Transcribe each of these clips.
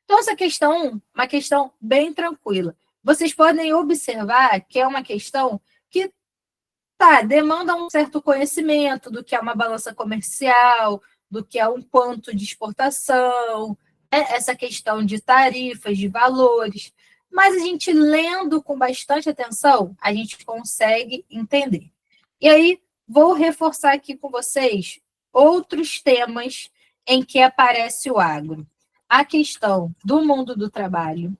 Então, essa questão, uma questão bem tranquila. Vocês podem observar que é uma questão que demanda um certo conhecimento do que é uma balança comercial, do que é um quanto de exportação, essa questão de tarifas, de valores. Mas a gente lendo com bastante atenção, a gente consegue entender. E aí, vou reforçar aqui com vocês outros temas em que aparece o agro. A questão do mundo do trabalho,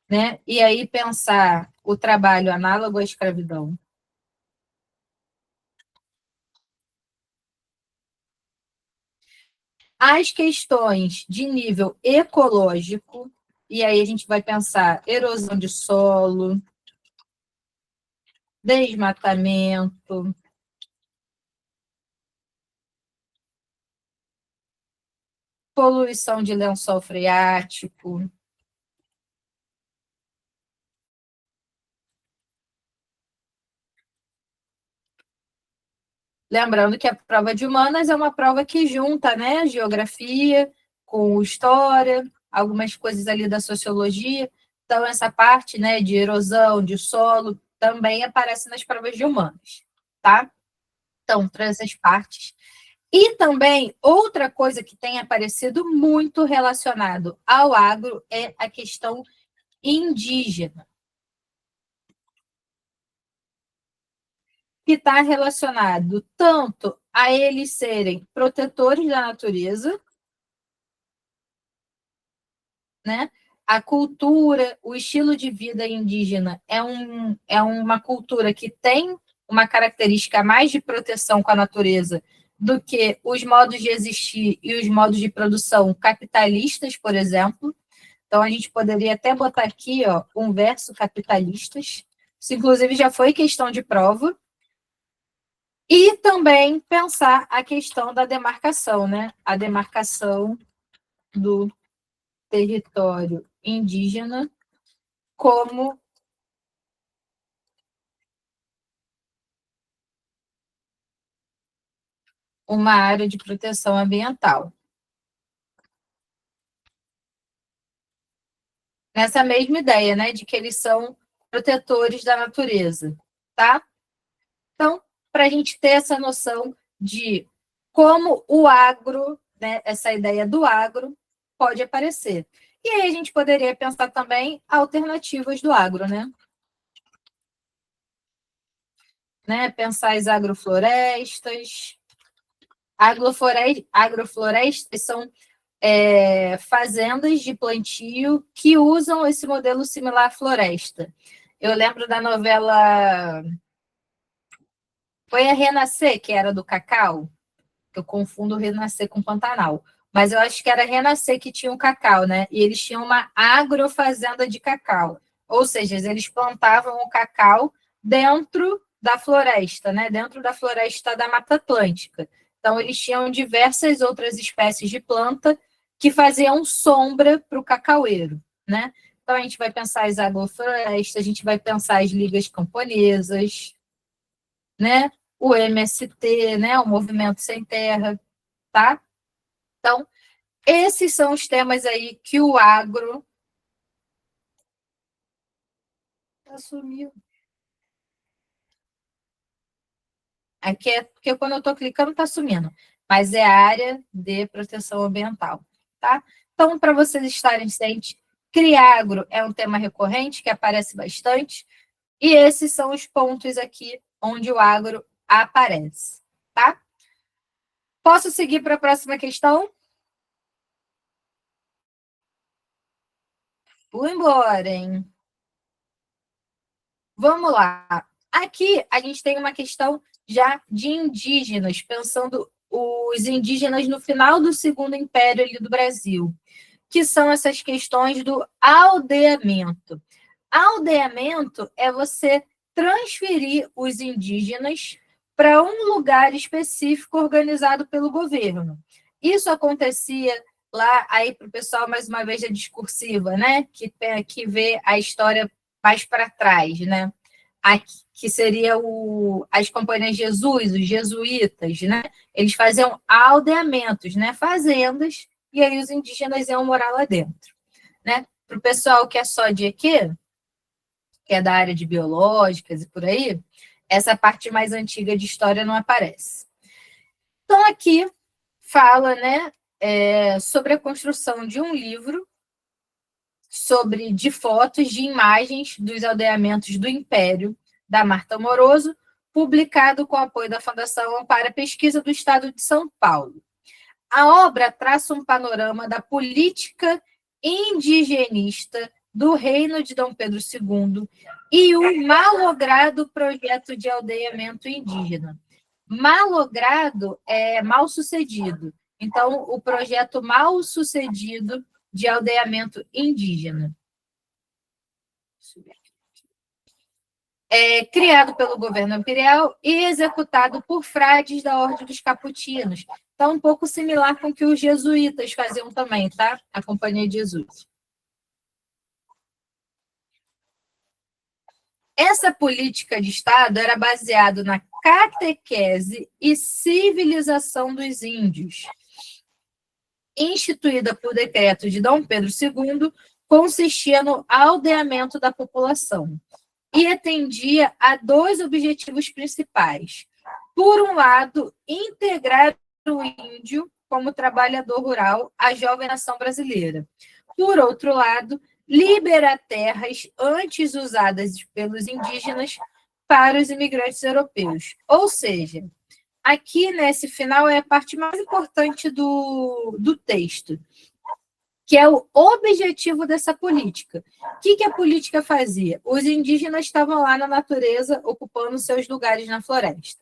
né? E aí pensar o trabalho análogo à escravidão. As questões de nível ecológico, e aí a gente vai pensar erosão de solo, desmatamento, poluição de lençol freático. Lembrando que a prova de humanas é uma prova que junta, né, geografia com história, algumas coisas ali da sociologia. Então, essa parte, né, de erosão, de solo, também aparece nas provas de humanas, tá? Então, para essas partes. E também, outra coisa que tem aparecido muito relacionado ao agro é a questão indígena, que está relacionado tanto a eles serem protetores da natureza, né? A cultura, o estilo de vida indígena é uma cultura que tem uma característica mais de proteção com a natureza do que os modos de existir e os modos de produção capitalistas, por exemplo. Então, a gente poderia até botar aqui, ó, um verso capitalistas. Isso, inclusive, já foi questão de prova. E também pensar a questão da demarcação, né? A demarcação do território indígena como uma área de proteção ambiental. Nessa mesma ideia, né, de que eles são protetores da natureza, tá? Então, para a gente ter essa noção de como o agro, né, essa ideia do agro, pode aparecer. E aí a gente poderia pensar também alternativas do agro, né? Pensar as agroflorestas. Agroflorestas são fazendas de plantio que usam esse modelo similar à floresta. Eu lembro da novela... Foi a Renascer, que era do cacau? Eu confundo Renascer com Pantanal. Mas eu acho que era Renascer que tinha o cacau, né? E eles tinham uma agrofazenda de cacau. Ou seja, eles plantavam o cacau dentro da floresta, né? Dentro da floresta da Mata Atlântica. Então, eles tinham diversas outras espécies de planta que faziam sombra para o cacaueiro, né? Então, a gente vai pensar as agroflorestas, a gente vai pensar as ligas camponesas, né? O MST, né? O Movimento Sem Terra, tá? Então, esses são os temas aí que o agro assumiu. Aqui é porque quando eu estou clicando está sumindo, mas é a área de proteção ambiental, tá? Então, para vocês estarem cientes, CRIAGRO é um tema recorrente que aparece bastante, e esses são os pontos aqui onde o agro aparece, tá? Posso seguir para a próxima questão? Vou embora, hein? Vamos lá. Aqui a gente tem uma questão já de indígenas, pensando os indígenas no final do Segundo Império ali do Brasil, que são essas questões do aldeamento. Aldeamento é você transferir os indígenas para um lugar específico organizado pelo governo. Isso acontecia lá, aí para o pessoal, mais uma vez, da discursiva, né? Que vê a história mais para trás, né? Aqui, que seria as companhias Jesus, os jesuítas, né? Eles faziam aldeamentos, né? Fazendas e aí os indígenas iam morar lá dentro, né? Para o pessoal que é só de EQ, que é da área de biológicas e por aí, essa parte mais antiga de história não aparece. Então, aqui fala, né, sobre a construção de um livro de fotos, de imagens dos aldeamentos do Império, da Marta Moroso, publicado com o apoio da Fundação Amparo à Pesquisa do Estado de São Paulo. A obra traça um panorama da política indigenista do reino de Dom Pedro II e o malogrado projeto de aldeamento indígena. Malogrado é mal sucedido. Então, o projeto mal sucedido de aldeamento indígena. Criado pelo governo imperial e executado por frades da Ordem dos Caputinos. Então, um pouco similar com o que os jesuítas faziam também, tá? A Companhia de Jesus. Essa política de Estado era baseada na catequese e civilização dos índios. Instituída por decreto de Dom Pedro II, consistia no aldeamento da população e atendia a dois objetivos principais. Por um lado, integrar o índio como trabalhador rural à jovem nação brasileira. Por outro lado, liberar terras antes usadas pelos indígenas para os imigrantes europeus. Ou seja, aqui nesse final é a parte mais importante do texto, que é o objetivo dessa política. O que a política fazia? Os indígenas estavam lá na natureza, ocupando seus lugares na floresta.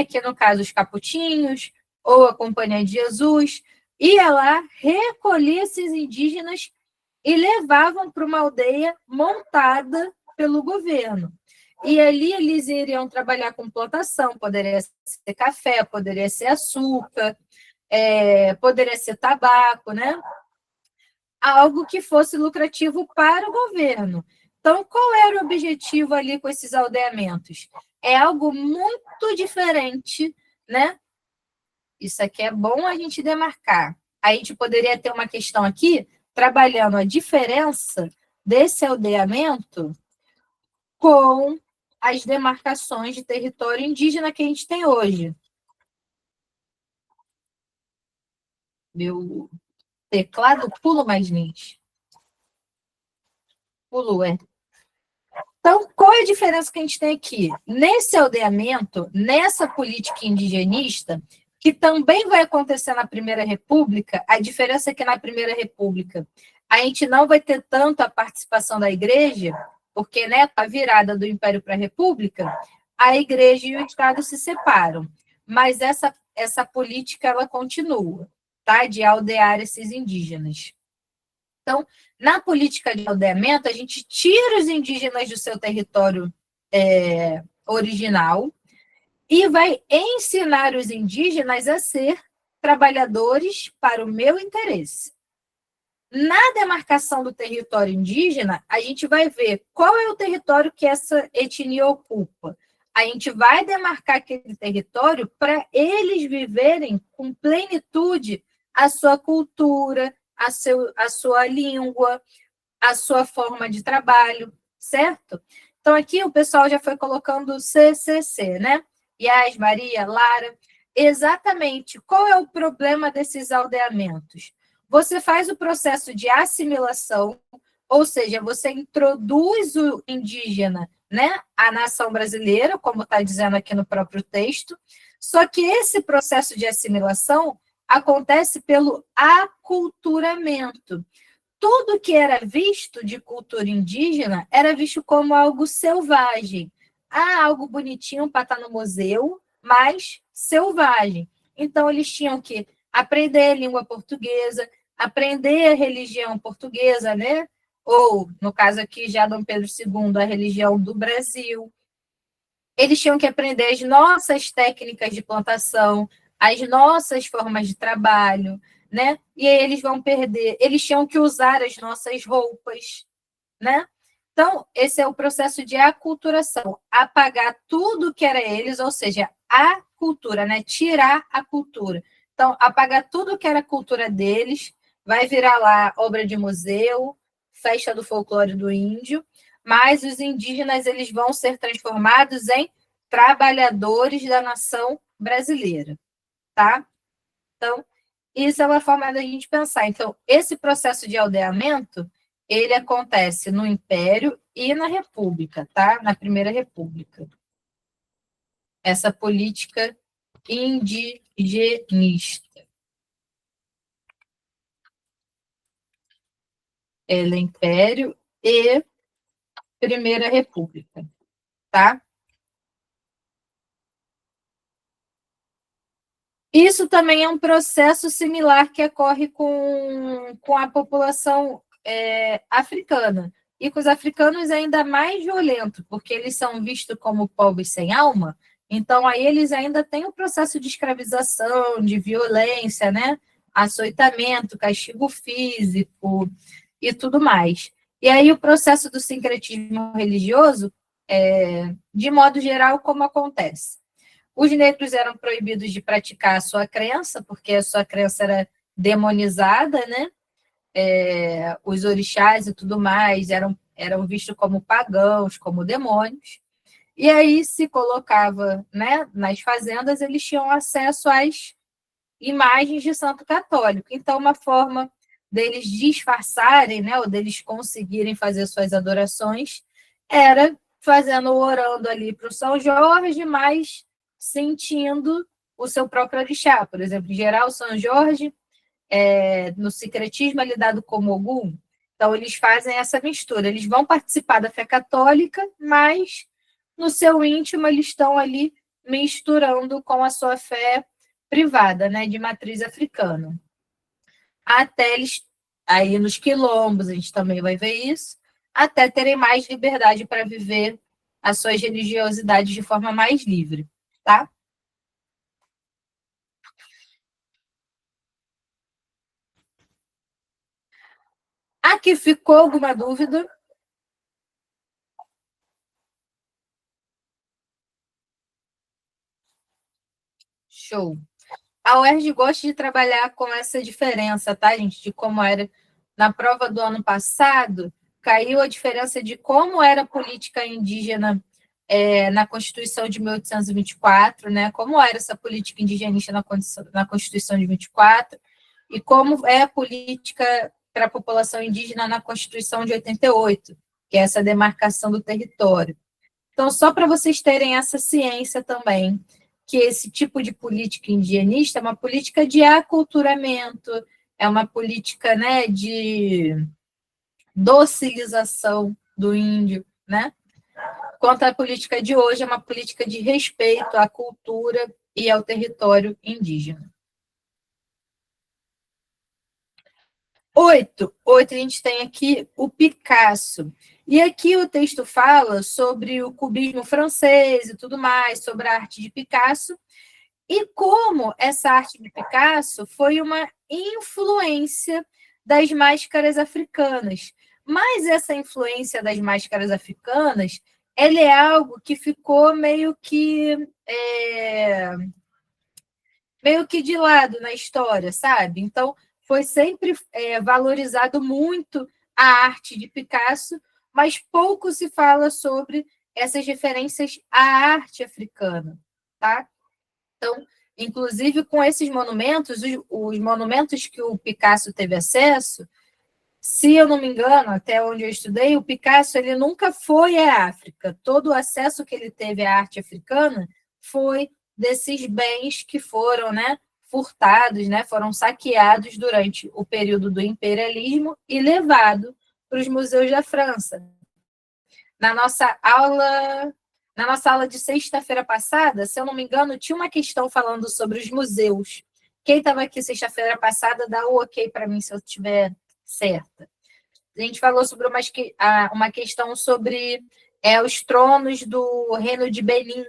Que no caso os caputinhos, ou a Companhia de Jesus, ia lá, recolhia esses indígenas e levavam para uma aldeia montada pelo governo. E ali eles iriam trabalhar com plantação, poderia ser café, poderia ser açúcar, poderia ser tabaco, né? Algo que fosse lucrativo para o governo. Então, qual era o objetivo ali com esses aldeamentos? É algo muito diferente, né? Isso aqui é bom a gente demarcar. A gente poderia ter uma questão aqui, trabalhando a diferença desse aldeamento com as demarcações de território indígena que a gente tem hoje. Meu teclado pula mais lento. Pulo, Então, qual é a diferença que a gente tem aqui? Nesse aldeamento, nessa política indigenista, que também vai acontecer na Primeira República, a diferença é que na Primeira República a gente não vai ter tanto a participação da igreja, porque, né, a virada do Império para a República, a igreja e o Estado se separam. Mas essa política ela continua, tá? De aldear esses indígenas. Então, na política de aldeamento, a gente tira os indígenas do seu território original e vai ensinar os indígenas a ser trabalhadores para o meu interesse. Na demarcação do território indígena, a gente vai ver qual é o território que essa etnia ocupa. A gente vai demarcar aquele território para eles viverem com plenitude a sua cultura, a sua língua, a sua forma de trabalho, certo? Então, aqui o pessoal já foi colocando CCC, né? Yas, Maria, Lara. Exatamente. Qual é o problema desses aldeamentos? Você faz o processo de assimilação, ou seja, você introduz o indígena, né, à nação brasileira, como está dizendo aqui no próprio texto, só que esse processo de assimilação acontece pelo aculturamento. Tudo que era visto de cultura indígena era visto como algo selvagem. Algo bonitinho para estar no museu, mas selvagem. Então, eles tinham que aprender a língua portuguesa, aprender a religião portuguesa, né? Ou, no caso aqui, já Dom Pedro II, a religião do Brasil. Eles tinham que aprender as nossas técnicas de plantação, as nossas formas de trabalho, né? E aí eles vão perder, eles tinham que usar as nossas roupas, né? Então, esse é o processo de aculturação, apagar tudo que era eles, ou seja, a cultura, né? Tirar a cultura, Então, apagar tudo que era cultura deles, vai virar lá obra de museu, festa do folclore do índio, mas os indígenas eles vão ser transformados em trabalhadores da nação brasileira, tá? Então, isso é uma forma da gente pensar. Então, esse processo de aldeamento, ele acontece no Império e na República, tá? Na Primeira República. Essa política indigenista. Ela é Império e Primeira República, tá? Isso também é um processo similar que ocorre com a população africana. E com os africanos é ainda mais violento, porque eles são vistos como povos sem alma, então aí eles ainda têm o processo de escravização, de violência, né? Açoitamento, castigo físico e tudo mais. E aí o processo do sincretismo religioso, de modo geral, como acontece? Os negros eram proibidos de praticar a sua crença, porque a sua crença era demonizada, né? Os orixás e tudo mais eram vistos como pagãos, como demônios. E aí se colocava, né, nas fazendas, eles tinham acesso às imagens de santo católico. Então, uma forma deles disfarçarem, né, ou deles conseguirem fazer suas adorações, era fazendo, orando ali para o São Jorge, mas sentindo o seu próprio orixá. Por exemplo, em geral, São Jorge, no secretismo, é lidado como Ogum. Então, eles fazem essa mistura. Eles vão participar da fé católica, mas no seu íntimo eles estão ali misturando com a sua fé privada, né, de matriz africana. Até eles, aí nos quilombos, a gente também vai ver isso, até terem mais liberdade para viver as suas religiosidades de forma mais livre, tá? Aqui ficou alguma dúvida? Show. A UERJ gosta de trabalhar com essa diferença, tá, gente? De como era na prova do ano passado, caiu a diferença de como era a política indígena na Constituição de 1824, né? Como era essa política indigenista na Constituição de 24, e como é a política para a população indígena na Constituição de 88, que é essa demarcação do território. Então, só para vocês terem essa ciência também, que esse tipo de política indigenista é uma política de aculturamento, é uma política, né, de docilização do índio, né? Quanto à política de hoje, é uma política de respeito à cultura e ao território indígena. 8, a gente tem aqui o Picasso. E aqui o texto fala sobre o cubismo francês e tudo mais, sobre a arte de Picasso, e como essa arte de Picasso foi uma influência das máscaras africanas. Mas essa influência das máscaras africanas, ela é algo que ficou meio que de lado na história, sabe? Então, foi sempre valorizado muito a arte de Picasso, mas pouco se fala sobre essas referências à arte africana, tá? Então, inclusive com esses monumentos, os monumentos que o Picasso teve acesso, se eu não me engano, até onde eu estudei, o Picasso ele nunca foi à África. Todo o acesso que ele teve à arte africana foi desses bens que foram, né, furtados, né, foram saqueados durante o período do imperialismo e levado para os museus da França. Na nossa aula, na nossa aula de sexta-feira passada, se eu não me engano, tinha uma questão falando sobre os museus. Quem estava aqui sexta-feira passada, dá o ok para mim se eu estiver certa. A gente falou sobre uma questão sobre os tronos do Reino de Benin,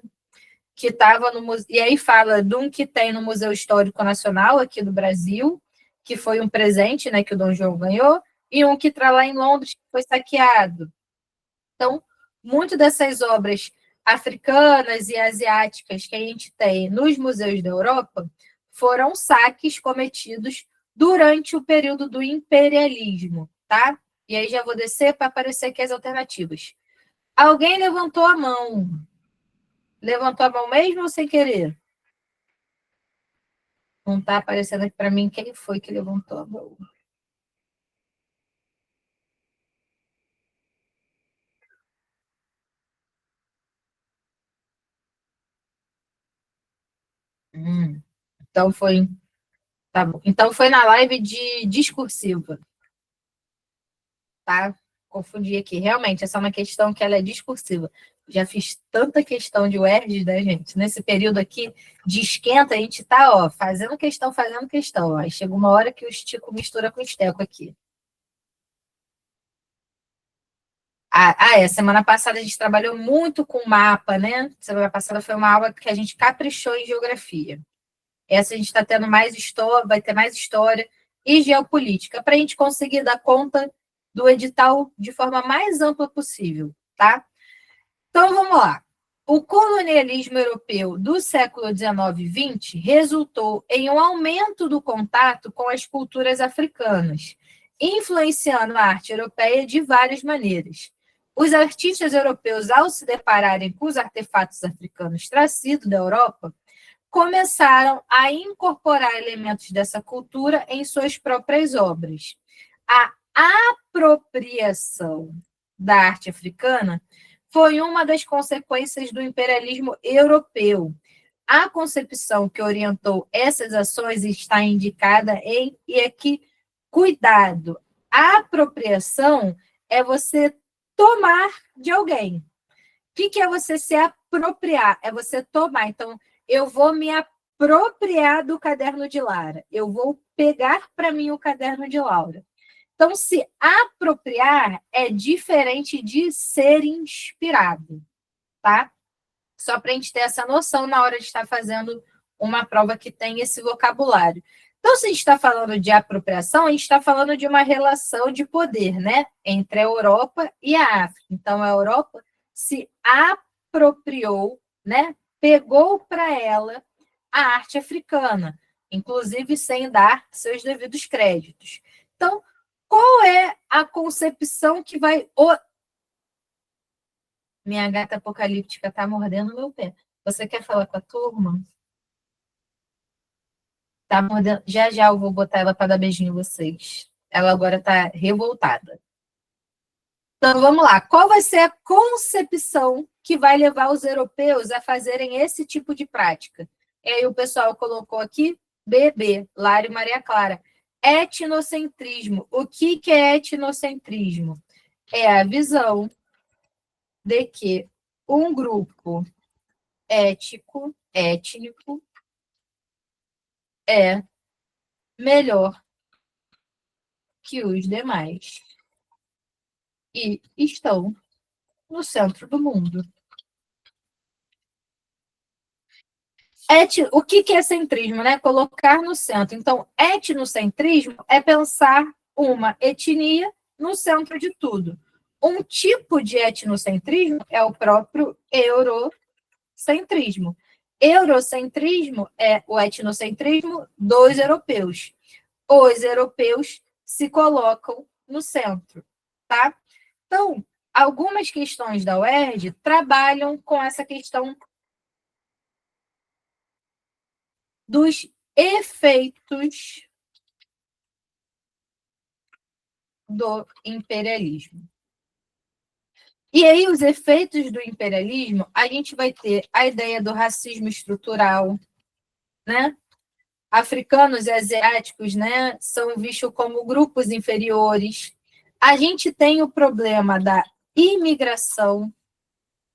que estava no museu. E aí fala de um que tem no Museu Histórico Nacional, aqui do Brasil, que foi um presente, né, que o Dom João ganhou, e um que está lá em Londres, que foi saqueado. Então, muito dessas obras africanas e asiáticas que a gente tem nos museus da Europa foram saques cometidos durante o período do imperialismo, tá? E aí já vou descer para aparecer aqui as alternativas. Alguém levantou a mão. Levantou a mão mesmo ou sem querer? Não está aparecendo aqui para mim quem foi que levantou a mão. Então foi, tá bom. Então foi na live de discursiva, tá? Confundi aqui. Realmente, essa é uma questão que ela é discursiva. Já fiz tanta questão de UERJ, né, gente? Nesse período aqui de esquenta, a gente tá, ó, fazendo questão, fazendo questão. Aí chega uma hora que o estico mistura com o esteco aqui. Semana passada a gente trabalhou muito com mapa, né? Semana passada foi uma aula que a gente caprichou em geografia. Essa a gente está tendo mais história, vai ter mais história e geopolítica, para a gente conseguir dar conta do edital de forma mais ampla possível, tá? Então, vamos lá. O colonialismo europeu do século XIX e XX resultou em um aumento do contato com as culturas africanas, influenciando a arte europeia de várias maneiras. Os artistas europeus, ao se depararem com os artefatos africanos trazidos da Europa, começaram a incorporar elementos dessa cultura em suas próprias obras. A apropriação da arte africana foi uma das consequências do imperialismo europeu. A concepção que orientou essas ações está indicada em, e aqui, cuidado. A apropriação é você tomar de alguém. O que é você se apropriar? É você tomar. Então, eu vou me apropriar do caderno de Lara. Eu vou pegar para mim o caderno de Laura. Então, se apropriar é diferente de ser inspirado, tá? Só para a gente ter essa noção na hora de estar fazendo uma prova que tem esse vocabulário. Então, se a gente está falando de apropriação, a gente está falando de uma relação de poder, né? Entre a Europa e a África. Então, a Europa se apropriou, né? Pegou para ela a arte africana, inclusive sem dar seus devidos créditos. Então, qual é a concepção que vai. Minha gata apocalíptica está mordendo meu pé. Você quer falar com a turma? Tá mordendo. Já já eu vou botar ela para dar beijinho em vocês. Ela agora está revoltada. Então vamos lá. Qual vai ser a concepção que vai levar os europeus a fazerem esse tipo de prática? E aí o pessoal colocou aqui BB, Lário Maria Clara. Etnocentrismo. O que é etnocentrismo? É a visão de que um grupo étnico é melhor que os demais e estão no centro do mundo. O que é centrismo, né? Colocar no centro. Então, etnocentrismo é pensar uma etnia no centro de tudo. Um tipo de etnocentrismo é o próprio eurocentrismo. Eurocentrismo é o etnocentrismo dos europeus. Os europeus se colocam no centro, tá? Então, algumas questões da UERJ trabalham com essa questão dos efeitos do imperialismo. E aí, os efeitos do imperialismo, a gente vai ter a ideia do racismo estrutural, né? Africanos e asiáticos, né, são vistos como grupos inferiores. A gente tem o problema da imigração,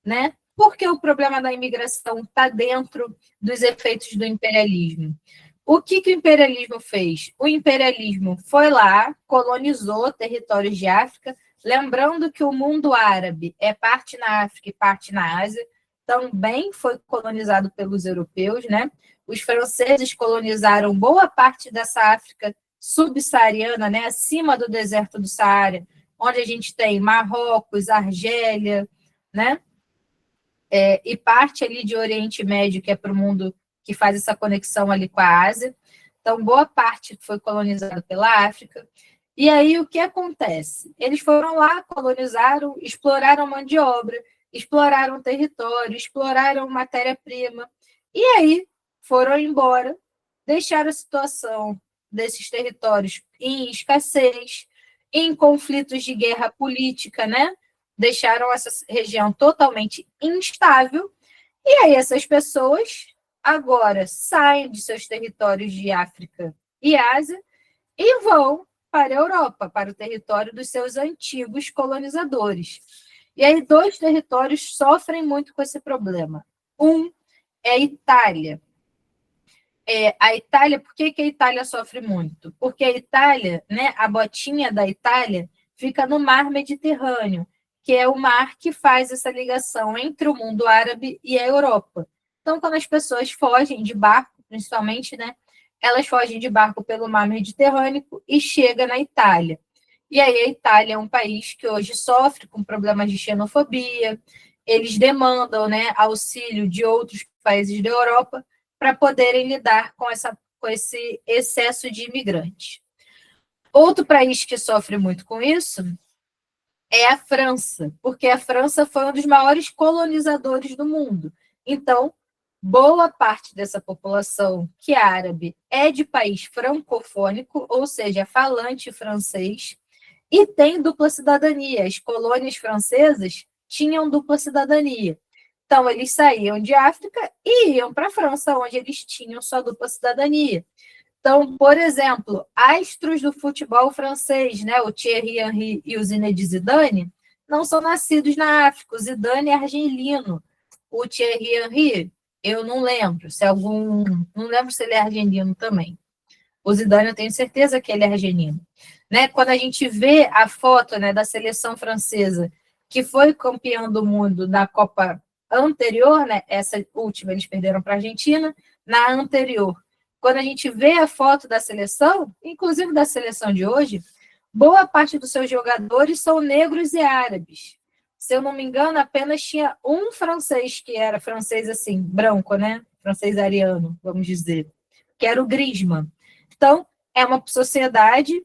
né? Por que o problema da imigração está dentro dos efeitos do imperialismo? O que o imperialismo fez? O imperialismo foi lá, colonizou territórios de África, lembrando que o mundo árabe é parte na África e parte na Ásia, também foi colonizado pelos europeus, né? Os franceses colonizaram boa parte dessa África subsaariana, né? Acima do deserto do Saara, onde a gente tem Marrocos, Argélia, né? E parte ali de Oriente Médio, que é para o mundo que faz essa conexão ali com a Ásia. Então, boa parte foi colonizada pela África. E aí, o que acontece? Eles foram lá, colonizaram, exploraram mão de obra, exploraram território, exploraram matéria-prima. E aí, foram embora, deixaram a situação desses territórios em escassez, em conflitos de guerra política, né? Deixaram essa região totalmente instável. E aí, essas pessoas agora saem de seus territórios de África e Ásia e vão para a Europa, para o território dos seus antigos colonizadores. E aí, dois territórios sofrem muito com esse problema. Um é a Itália. A Itália, por que a Itália sofre muito? Porque a Itália, né, a botinha da Itália, fica no mar Mediterrâneo, que é o mar que faz essa ligação entre o mundo árabe e a Europa. Então, quando as pessoas fogem de barco, principalmente, né, elas fogem de barco pelo mar Mediterrâneo e chegam na Itália. E aí a Itália é um país que hoje sofre com problemas de xenofobia, eles demandam, né, auxílio de outros países da Europa para poderem lidar com esse excesso de imigrantes. Outro país que sofre muito com isso é a França, porque a França foi um dos maiores colonizadores do mundo. Então, boa parte dessa população que é árabe é de país francofônico, ou seja, falante francês, e tem dupla cidadania. As colônias francesas tinham dupla cidadania. Então, eles saíam de África e iam para a França, onde eles tinham sua dupla cidadania. Então, por exemplo, astros do futebol francês, né, o Thierry Henry e o Zinedine Zidane, não são nascidos na África. O Zidane é argelino. O Thierry Henry, eu não lembro não lembro se ele é argelino também. O Zidane, eu tenho certeza que ele é argelino. Né? Quando a gente vê a foto, né, da seleção francesa, que foi campeã do mundo na Copa anterior, né, essa última eles perderam para a Argentina, na anterior. Quando a gente vê a foto da seleção, inclusive da seleção de hoje, boa parte dos seus jogadores são negros e árabes. Se eu não me engano, apenas tinha um francês, que era francês assim, branco, né? Francês ariano, vamos dizer, que era o Griezmann. Então, é uma sociedade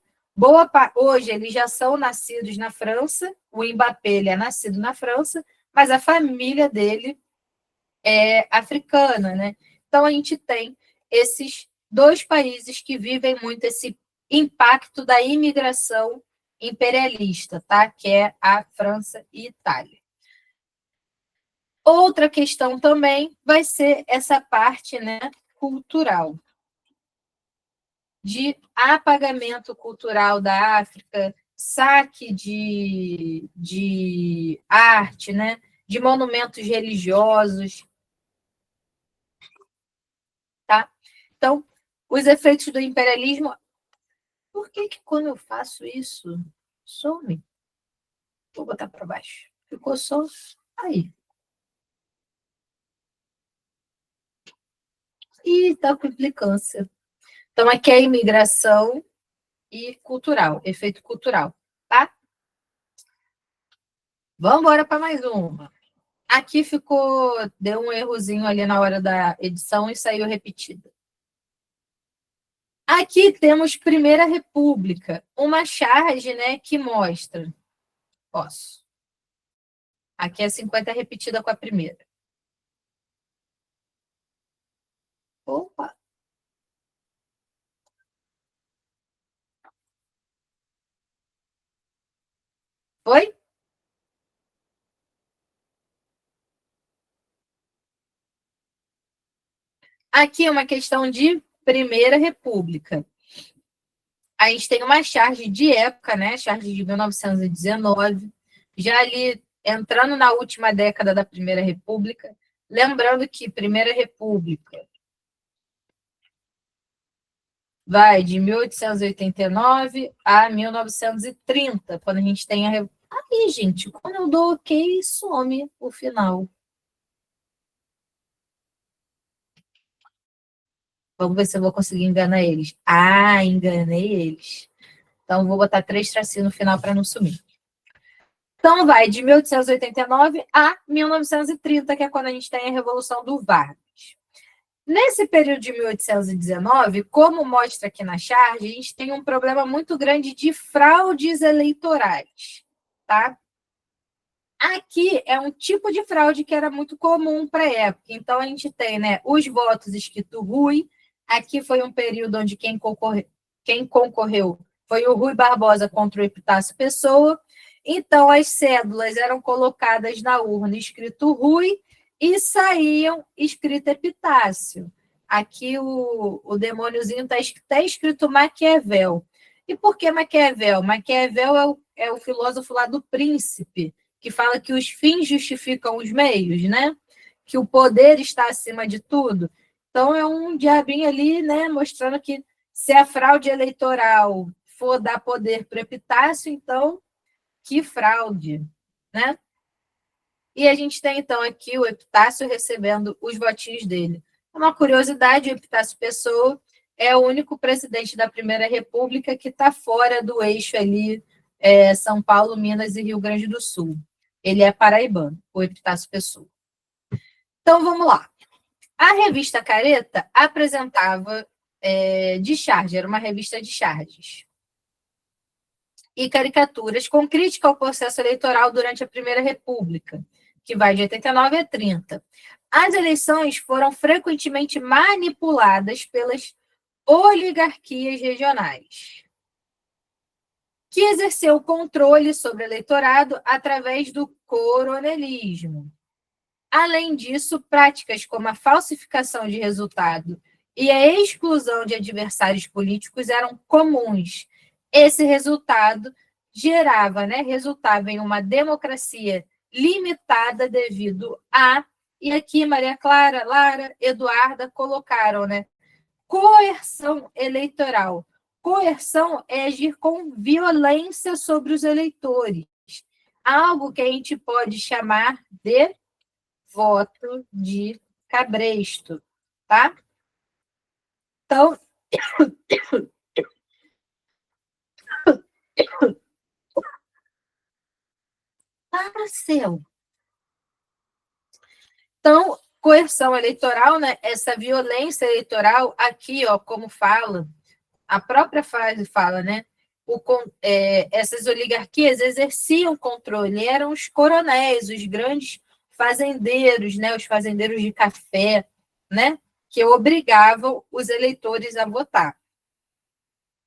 hoje eles já são nascidos na França, o Mbappé ele é nascido na França, mas a família dele é africana, né? Então a gente tem esses dois países que vivem muito esse impacto da imigração imperialista, tá? Que é a França e Itália. Outra questão também vai ser essa parte, né, cultural, de apagamento cultural da África, saque de arte, né, de monumentos religiosos, tá? Então, os efeitos do imperialismo. Por que quando eu faço isso, some? Vou botar para baixo. Ficou só aí. E está com implicância. Então, aqui é a imigração e cultural, efeito cultural, tá? Vamos embora para mais uma. Aqui deu um errozinho ali na hora da edição e saiu repetida. Aqui temos Primeira República, uma charge, né, que mostra. Posso. Aqui é 50 repetida com a primeira. Opa! Foi? Aqui é uma questão de Primeira República. A gente tem uma charge de época, né? Charge de 1919, já ali entrando na última década da Primeira República. Lembrando que Primeira República vai de 1889 a 1930, quando a gente tem a. Aí, gente, quando eu dou ok, some o final. Vamos ver se eu vou conseguir enganar eles. Ah, enganei eles. Então, vou botar 3 tracinhos no final para não sumir. Então, vai de 1889 a 1930, que é quando a gente tem a Revolução do Vargas. Nesse período de 1819, como mostra aqui na charge, a gente tem um problema muito grande de fraudes eleitorais, tá? Aqui é um tipo de fraude que era muito comum para a época. Então, a gente tem, né, os votos escrito Rui. Aqui foi um período onde quem concorreu foi o Rui Barbosa contra o Epitácio Pessoa. Então, as cédulas eram colocadas na urna escrito Rui e saíam escrito Epitácio. Aqui o demôniozinho está até escrito Maquiavel. E por que Maquiavel? Maquiavel é o filósofo lá do Príncipe, que fala que os fins justificam os meios, né? Que o poder está acima de tudo. Então, é um diabinho ali, né? Mostrando que se a fraude eleitoral for dar poder para o Epitácio, então, que fraude, né? E a gente tem, então, aqui o Epitácio recebendo os votinhos dele. Uma curiosidade, o Epitácio Pessoa é o único presidente da Primeira República que está fora do eixo ali, São Paulo, Minas e Rio Grande do Sul. Ele é paraibano, o Epitácio Pessoa. Então, vamos lá. A revista Careta apresentava de charge, era uma revista de charges. E caricaturas com crítica ao processo eleitoral durante a Primeira República, que vai de 89 a 30. As eleições foram frequentemente manipuladas pelas oligarquias regionais, que exerceu o controle sobre o eleitorado através do coronelismo. Além disso, práticas como a falsificação de resultado e a exclusão de adversários políticos eram comuns. Esse resultado resultava em uma democracia limitada devido a, e aqui Maria Clara, Lara, Eduarda colocaram, né? Coerção eleitoral. Coerção é agir com violência sobre os eleitores. Algo que a gente pode chamar de voto de cabresto, tá? Então, Marcelo. Então, coerção eleitoral, né? Essa violência eleitoral, aqui, ó, como fala, a própria frase fala, né? Essas oligarquias exerciam controle, eram os coronéis, os grandes fazendeiros, né? Os fazendeiros de café, né? Que obrigavam os eleitores a votar.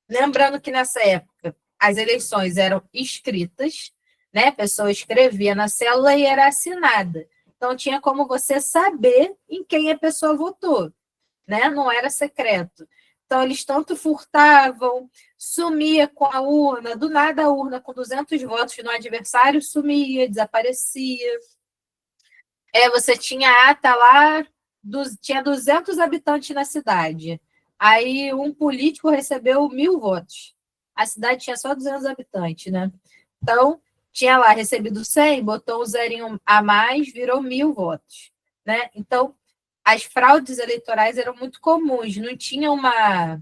Lembrando que nessa época as eleições eram escritas, né? A pessoa escrevia na célula e era assinada. Então tinha como você saber em quem a pessoa votou, né? Não era secreto. Então eles tanto furtavam, sumia com a urna, do nada a urna com 200 votos no adversário sumia, desaparecia. Você tinha ata lá, tinha 200 habitantes na cidade. Aí um político recebeu 1.000 votos. A cidade tinha só 200 habitantes, né? Então, tinha lá recebido 100, botou um zerinho a mais, virou 1.000 votos, né? Então, as fraudes eleitorais eram muito comuns, não tinha uma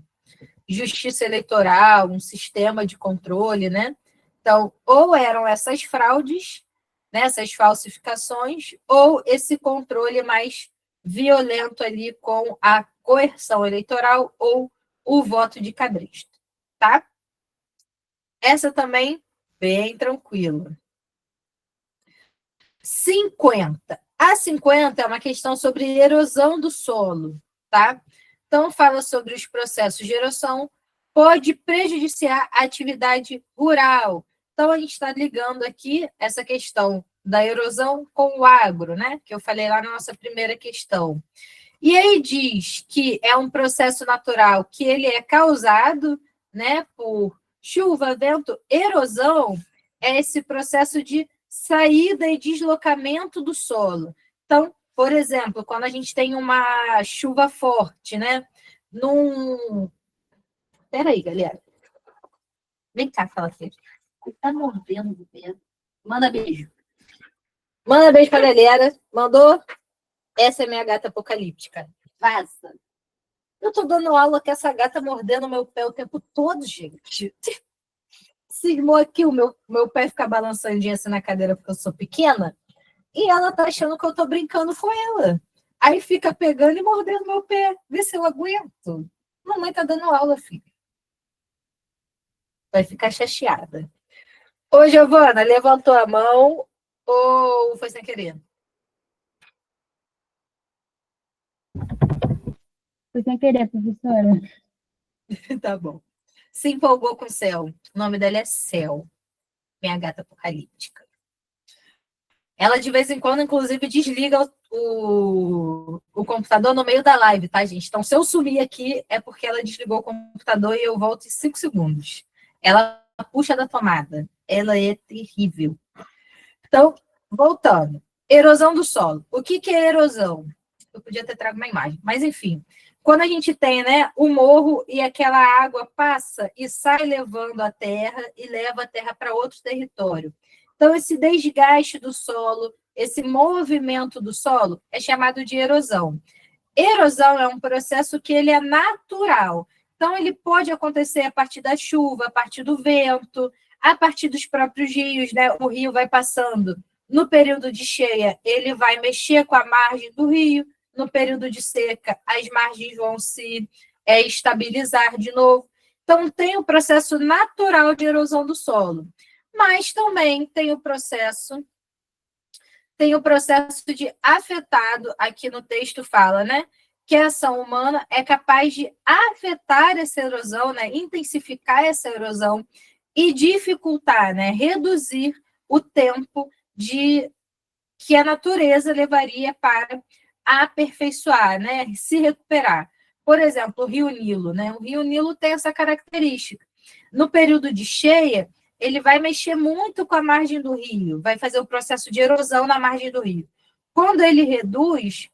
justiça eleitoral, um sistema de controle, né? Então, ou eram essas fraudes, né, essas falsificações, ou esse controle mais violento ali com a coerção eleitoral ou o voto de cabresto, tá? Essa também, bem tranquila. 50. A 50 é uma questão sobre erosão do solo, tá? Então, fala sobre os processos de erosão, pode prejudiciar a atividade rural. Então, a gente está ligando aqui essa questão da erosão com o agro, né? Que eu falei lá na nossa primeira questão. E aí diz que é um processo natural que ele é causado, né, por chuva, vento, erosão, é esse processo de saída e deslocamento do solo. Então, por exemplo, quando a gente tem uma chuva forte, né, Peraí, galera. Vem cá, fala assim. Tá mordendo o dedo. Manda beijo. Manda beijo pra galera. Mandou? Essa é minha gata apocalíptica. Vaza. Eu tô dando aula com essa gata mordendo meu pé o tempo todo, gente. Cismou aqui o meu pé fica balançandinho assim na cadeira porque eu sou pequena. E ela tá achando que eu tô brincando com ela. Aí fica pegando e mordendo meu pé. Vê se eu aguento. Mamãe tá dando aula, filho. Vai ficar chateada. Ô, Giovana, levantou a mão ou foi sem querer? Foi sem querer, professora. Tá bom. Se empolgou com o Céu. O nome dela é Céu, minha gata apocalíptica. Ela, de vez em quando, inclusive, desliga o computador no meio da live, tá, gente? Então, se eu sumir aqui, é porque ela desligou o computador e eu volto em 5 segundos. Ela puxa da tomada. Ela é terrível. Então, voltando. Erosão do solo. O que é erosão? Eu podia ter trago uma imagem, mas enfim. Quando a gente tem, né, o morro e aquela água passa e sai levando a terra e leva a terra para outro território. Então, esse desgaste do solo, esse movimento do solo é chamado de erosão. Erosão é um processo que ele é natural. Então, ele pode acontecer a partir da chuva, a partir do vento, a partir dos próprios rios, né? O rio vai passando. No período de cheia, ele vai mexer com a margem do rio. No período de seca, as margens vão se estabilizar de novo. Então, tem o processo natural de erosão do solo. Mas também tem o processo de afetado, aqui no texto fala, né? Que a ação humana é capaz de afetar essa erosão, né? Intensificar essa erosão e dificultar, né? Reduzir o tempo de que a natureza levaria para aperfeiçoar, né? Se recuperar. Por exemplo, o Rio Nilo, né? O Rio Nilo tem essa característica. No período de cheia, ele vai mexer muito com a margem do rio, vai fazer o processo de erosão na margem do rio. Quando ele reduz,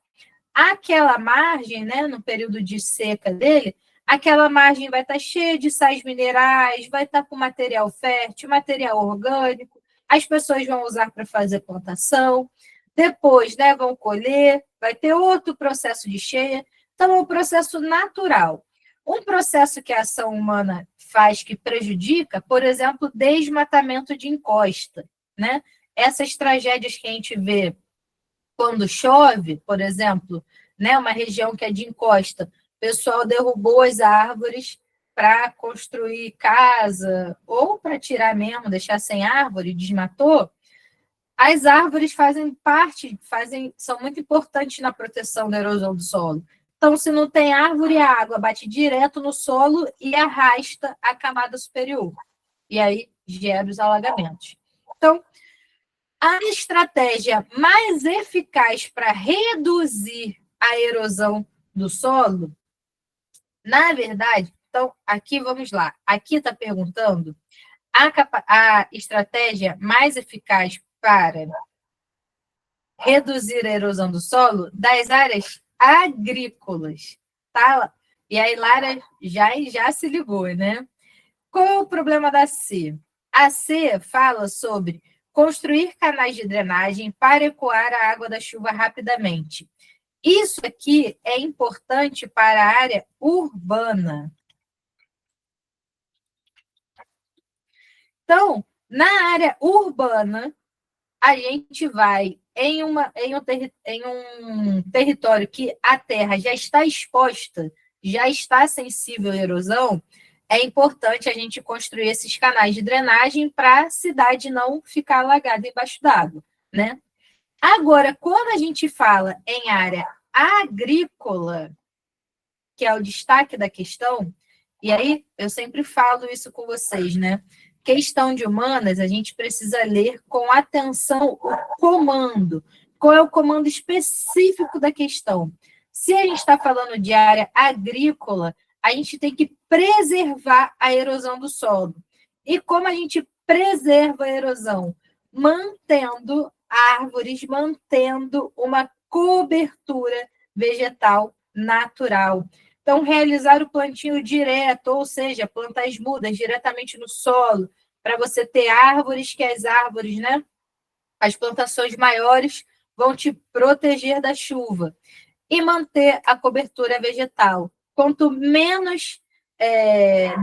aquela margem, né, no período de seca dele, aquela margem vai estar cheia de sais minerais, vai estar com material fértil, material orgânico, as pessoas vão usar para fazer plantação, depois, né, vão colher, vai ter outro processo de cheia. Então, é um processo natural. Um processo que a ação humana faz que prejudica, por exemplo, desmatamento de encosta, né? Essas tragédias que a gente vê quando chove, por exemplo, né, uma região que é de encosta, o pessoal derrubou as árvores para construir casa ou para tirar mesmo, deixar sem árvore, desmatou. As árvores são muito importantes na proteção da erosão do solo. Então, se não tem árvore, a água bate direto no solo e arrasta a camada superior. E aí gera os alagamentos. Então, a estratégia mais eficaz para reduzir a erosão do solo, na verdade, então, aqui vamos lá. Aqui está perguntando a estratégia mais eficaz para reduzir a erosão do solo das áreas agrícolas, tá? E aí Lara já se ligou, né? Qual é o problema da C? A C fala sobre construir canais de drenagem para ecoar a água da chuva rapidamente. Isso aqui é importante para a área urbana. Então, na área urbana, a gente vai em um território que a terra já está exposta, já está sensível à erosão, é importante a gente construir esses canais de drenagem para a cidade não ficar alagada embaixo d'água, né? Agora, quando a gente fala em área agrícola, que é o destaque da questão, e aí eu sempre falo isso com vocês, né? Questão de humanas, a gente precisa ler com atenção o comando. Qual é o comando específico da questão? Se a gente está falando de área agrícola, a gente tem que preservar a erosão do solo. E como a gente preserva a erosão? Mantendo árvores, mantendo uma cobertura vegetal natural. Então, realizar o plantio direto, ou seja, plantar as mudas diretamente no solo, para você ter árvores, que as árvores, né? As plantações maiores vão te proteger da chuva. E manter a cobertura vegetal. Quanto menos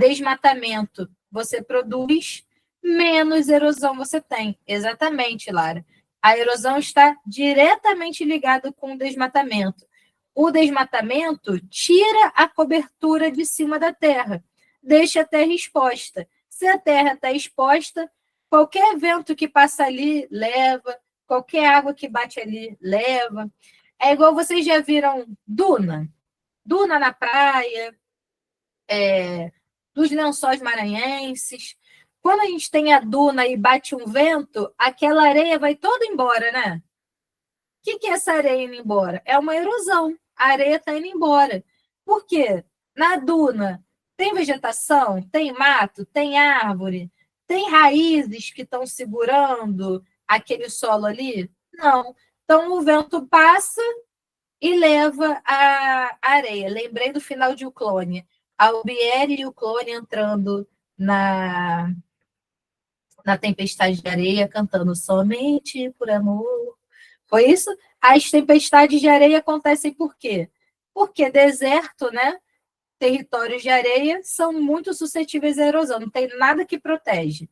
desmatamento você produz, menos erosão você tem. Exatamente, Lara. A erosão está diretamente ligada com o desmatamento. o desmatamento tira a cobertura de cima da terra, deixa a terra exposta. Se a terra está exposta, qualquer vento que passa ali leva, qualquer água que bate ali leva. É igual vocês já viram duna? Duna na praia, dos lençóis maranhenses. Quando a gente tem a duna e bate um vento, aquela areia vai toda embora, né? O que é essa areia indo embora? É uma erosão. A areia está indo embora. Por quê? Na duna tem vegetação, tem mato, tem árvore, tem raízes que estão segurando aquele solo ali? Não. Então o vento passa e leva a areia. Lembrei do final de O Clone. A Albieri e o Clone entrando na tempestade de areia, cantando somente por amor. Foi isso? As tempestades de areia acontecem por quê? Porque deserto, né? Territórios de areia são muito suscetíveis à erosão, não tem nada que protege.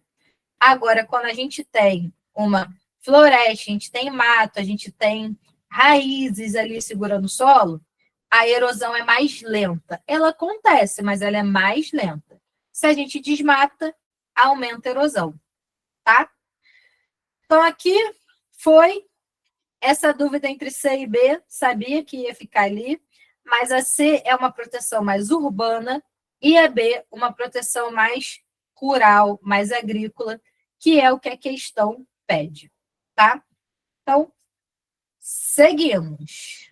Agora, quando a gente tem uma floresta, a gente tem mato, a gente tem raízes ali segurando o solo, a erosão é mais lenta. Ela acontece, mas ela é mais lenta. Se a gente desmata, aumenta a erosão, tá? Então, aqui foi essa dúvida entre C e B, sabia que ia ficar ali, mas a C é uma proteção mais urbana e a B uma proteção mais rural, mais agrícola, que é o que a questão pede, tá? Então, seguimos.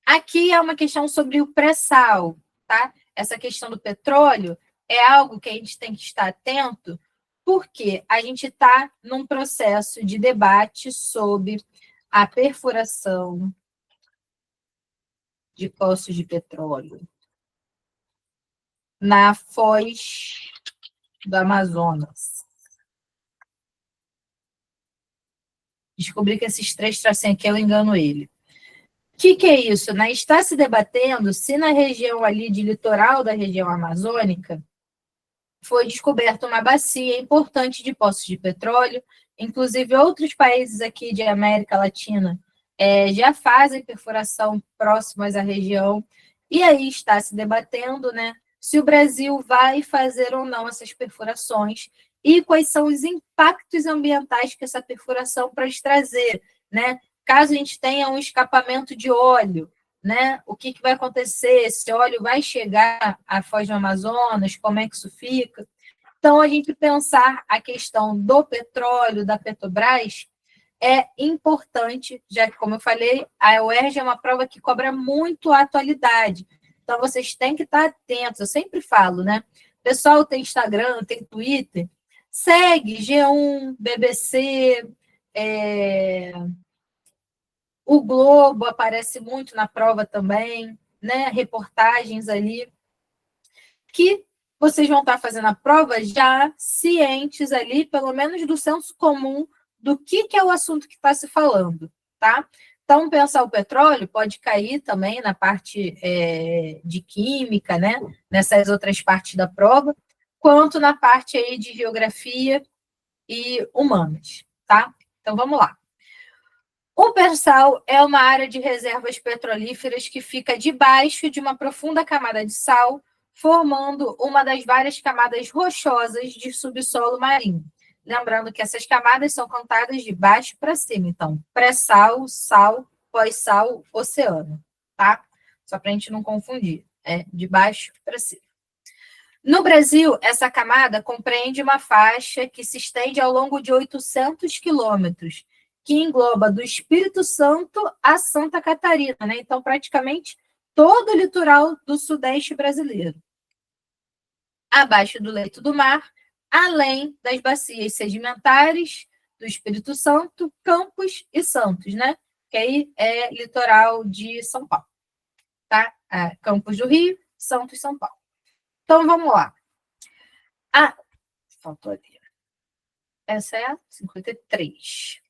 Aqui é uma questão sobre o pré-sal, tá? Essa questão do petróleo é algo que a gente tem que estar atento, porque a gente está num processo de debate sobre a perfuração de poços de petróleo na foz do Amazonas. Descobri que esses 3 tracinhos aqui eu engano ele. O que é isso? Né? Está se debatendo se na região ali de litoral da região amazônica foi descoberta uma bacia importante de poços de petróleo, inclusive outros países aqui de América Latina já fazem perfuração próximas à região, e aí está se debatendo, né, se o Brasil vai fazer ou não essas perfurações e quais são os impactos ambientais que essa perfuração pode trazer, né? Caso a gente tenha um escapamento de óleo, né? O que vai acontecer? Esse óleo vai chegar à Foz do Amazonas? Como é que isso fica? Então, a gente pensar a questão do petróleo, da Petrobras, é importante, já que, como eu falei, a UERJ é uma prova que cobra muito a atualidade. Então, vocês têm que estar atentos. Eu sempre falo, né? O pessoal tem Instagram, tem Twitter, segue G1, BBC, o Globo aparece muito na prova também, né? Reportagens ali, que vocês vão estar fazendo a prova já cientes ali, pelo menos do senso comum, do que é o assunto que está se falando, tá? Então, pensar o petróleo pode cair também na parte de química, né? Nessas outras partes da prova, quanto na parte aí de geografia e humanas, tá? Então, vamos lá. O pré-sal é uma área de reservas petrolíferas que fica debaixo de uma profunda camada de sal, formando uma das várias camadas rochosas de subsolo marinho. Lembrando que essas camadas são contadas de baixo para cima. Então, pré-sal, sal, pós-sal, oceano, tá? Só para a gente não confundir. É de baixo para cima. No Brasil, essa camada compreende uma faixa que se estende ao longo de 800 quilômetros, que engloba do Espírito Santo a Santa Catarina, né? Então, praticamente todo o litoral do Sudeste brasileiro. Abaixo do leito do mar, além das bacias sedimentares do Espírito Santo, Campos e Santos, né? Que aí é litoral de São Paulo, tá? Campos do Rio, Santos, São Paulo. Então, vamos lá. Faltou ali. Essa é a 53.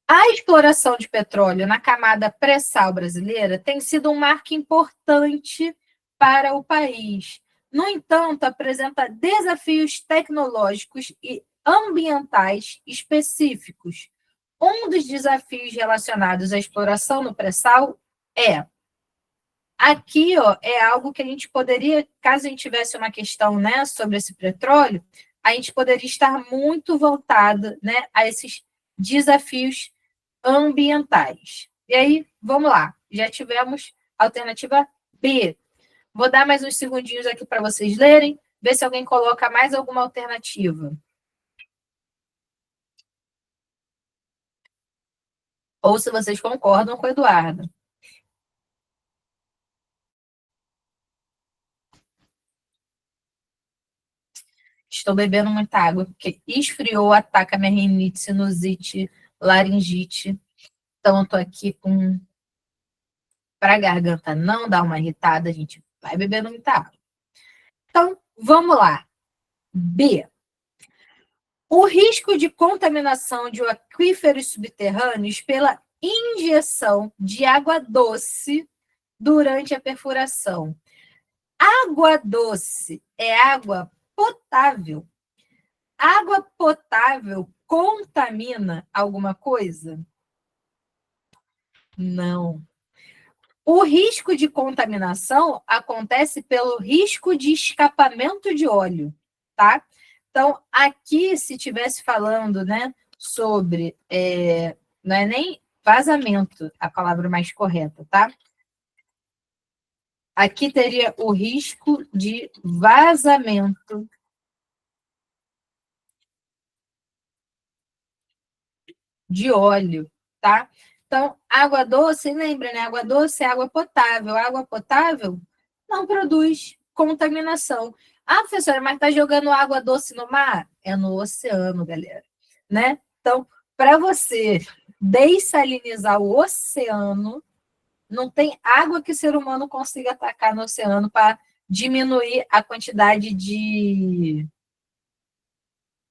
A exploração de petróleo na camada pré-sal brasileira tem sido um marco importante para o país. No entanto, apresenta desafios tecnológicos e ambientais específicos. Um dos desafios relacionados à exploração no pré-sal é... Aqui, ó, é algo que a gente poderia, caso a gente tivesse uma questão, né, sobre esse petróleo, a gente poderia estar muito voltada, né, a esses desafios ambientais. E aí, vamos lá. Já tivemos a alternativa B. Vou dar mais uns segundinhos aqui para vocês lerem, ver se alguém coloca mais alguma alternativa. Ou se vocês concordam com o Eduardo. Estou bebendo muita água, porque esfriou, ataca minha rinite, sinusite, laringite. Então, eu tô aqui com... Para a garganta não dar uma irritada, a gente vai bebendo muita água. Então, vamos lá. B. O risco de contaminação de aquíferos subterrâneos pela injeção de água doce durante a perfuração. Água doce é água potável. Água potável contamina alguma coisa? Não. O risco de contaminação acontece pelo risco de escapamento de óleo, tá? Então, aqui, se estivesse falando, né, sobre, não é nem vazamento a palavra mais correta, tá? Aqui teria o risco de vazamento de óleo, tá? Então, água doce, lembra, né? Água doce é água potável. Água potável não produz contaminação. Ah, professora, mas tá jogando água doce no mar? É no oceano, galera, né? Então, para você dessalinizar o oceano, não tem água que o ser humano consiga atacar no oceano para diminuir a quantidade de...